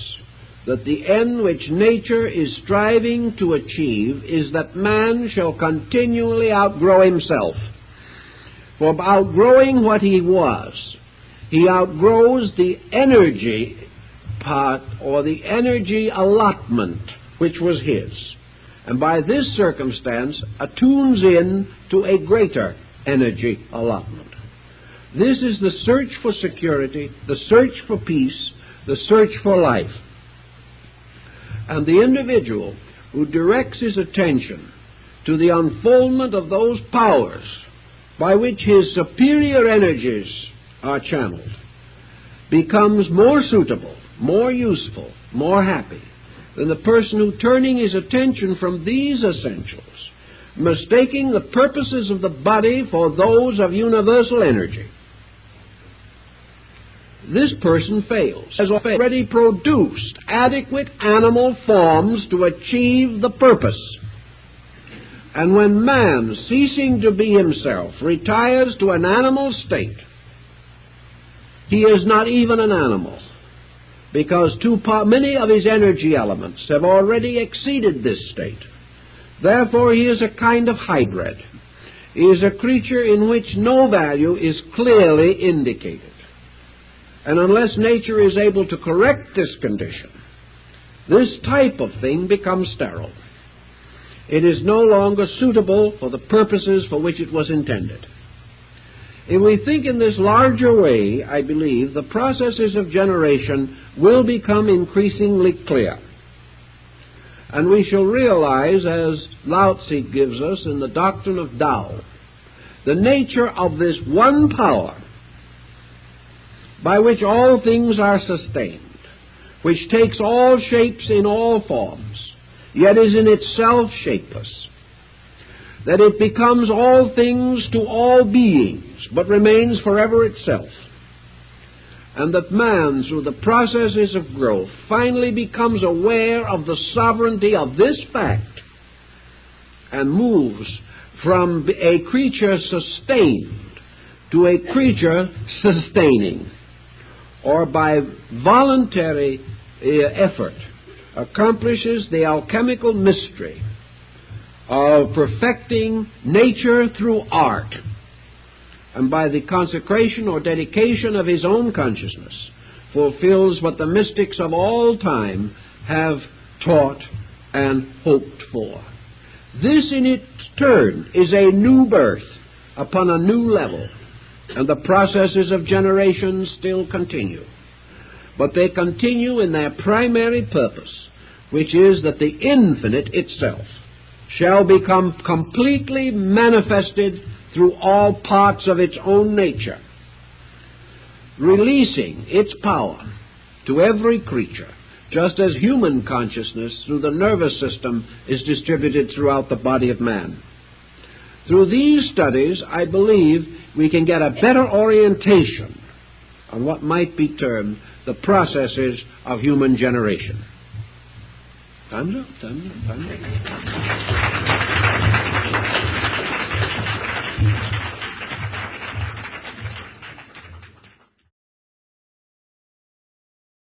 that the end which nature is striving to achieve is that man shall continually outgrow himself. For outgrowing what he was, he outgrows the energy part or the energy allotment which was his, and by this circumstance attunes in to a greater energy allotment. This is the search for security, the search for peace, the search for life. And the individual who directs his attention to the unfoldment of those powers by which his superior energies are channeled becomes more suitable, more useful, more happy than the person who, turning his attention from these essentials, mistaking the purposes of the body for those of universal energy, this person fails, has already produced adequate animal forms to achieve the purpose. And when man, ceasing to be himself, retires to an animal state, he is not even an animal, because many of his energy elements have already exceeded this state. Therefore, he is a kind of hybrid. He is a creature in which no value is clearly indicated. And unless nature is able to correct this condition, this type of thing becomes sterile. It is no longer suitable for the purposes for which it was intended. If we think in this larger way, I believe the processes of generation will become increasingly clear. And we shall realize, as Lao Tzu gives us in the doctrine of Tao, the nature of this one power by which all things are sustained, which takes all shapes in all forms, yet is in itself shapeless, that it becomes all things to all beings, but remains forever itself, and that man, through the processes of growth, finally becomes aware of the sovereignty of this fact and moves from a creature sustained to a creature sustaining, or by voluntary effort accomplishes the alchemical mystery of perfecting nature through art, and by the consecration or dedication of his own consciousness fulfills what the mystics of all time have taught and hoped for. This in its turn is a new birth upon a new level, and the processes of generation still continue. But they continue in their primary purpose, which is that the infinite itself shall become completely manifested through all parts of its own nature, releasing its power to every creature, just as human consciousness through the nervous system is distributed throughout the body of man. Through these studies, I believe we can get a better orientation on what might be termed the processes of human generation. Time's up.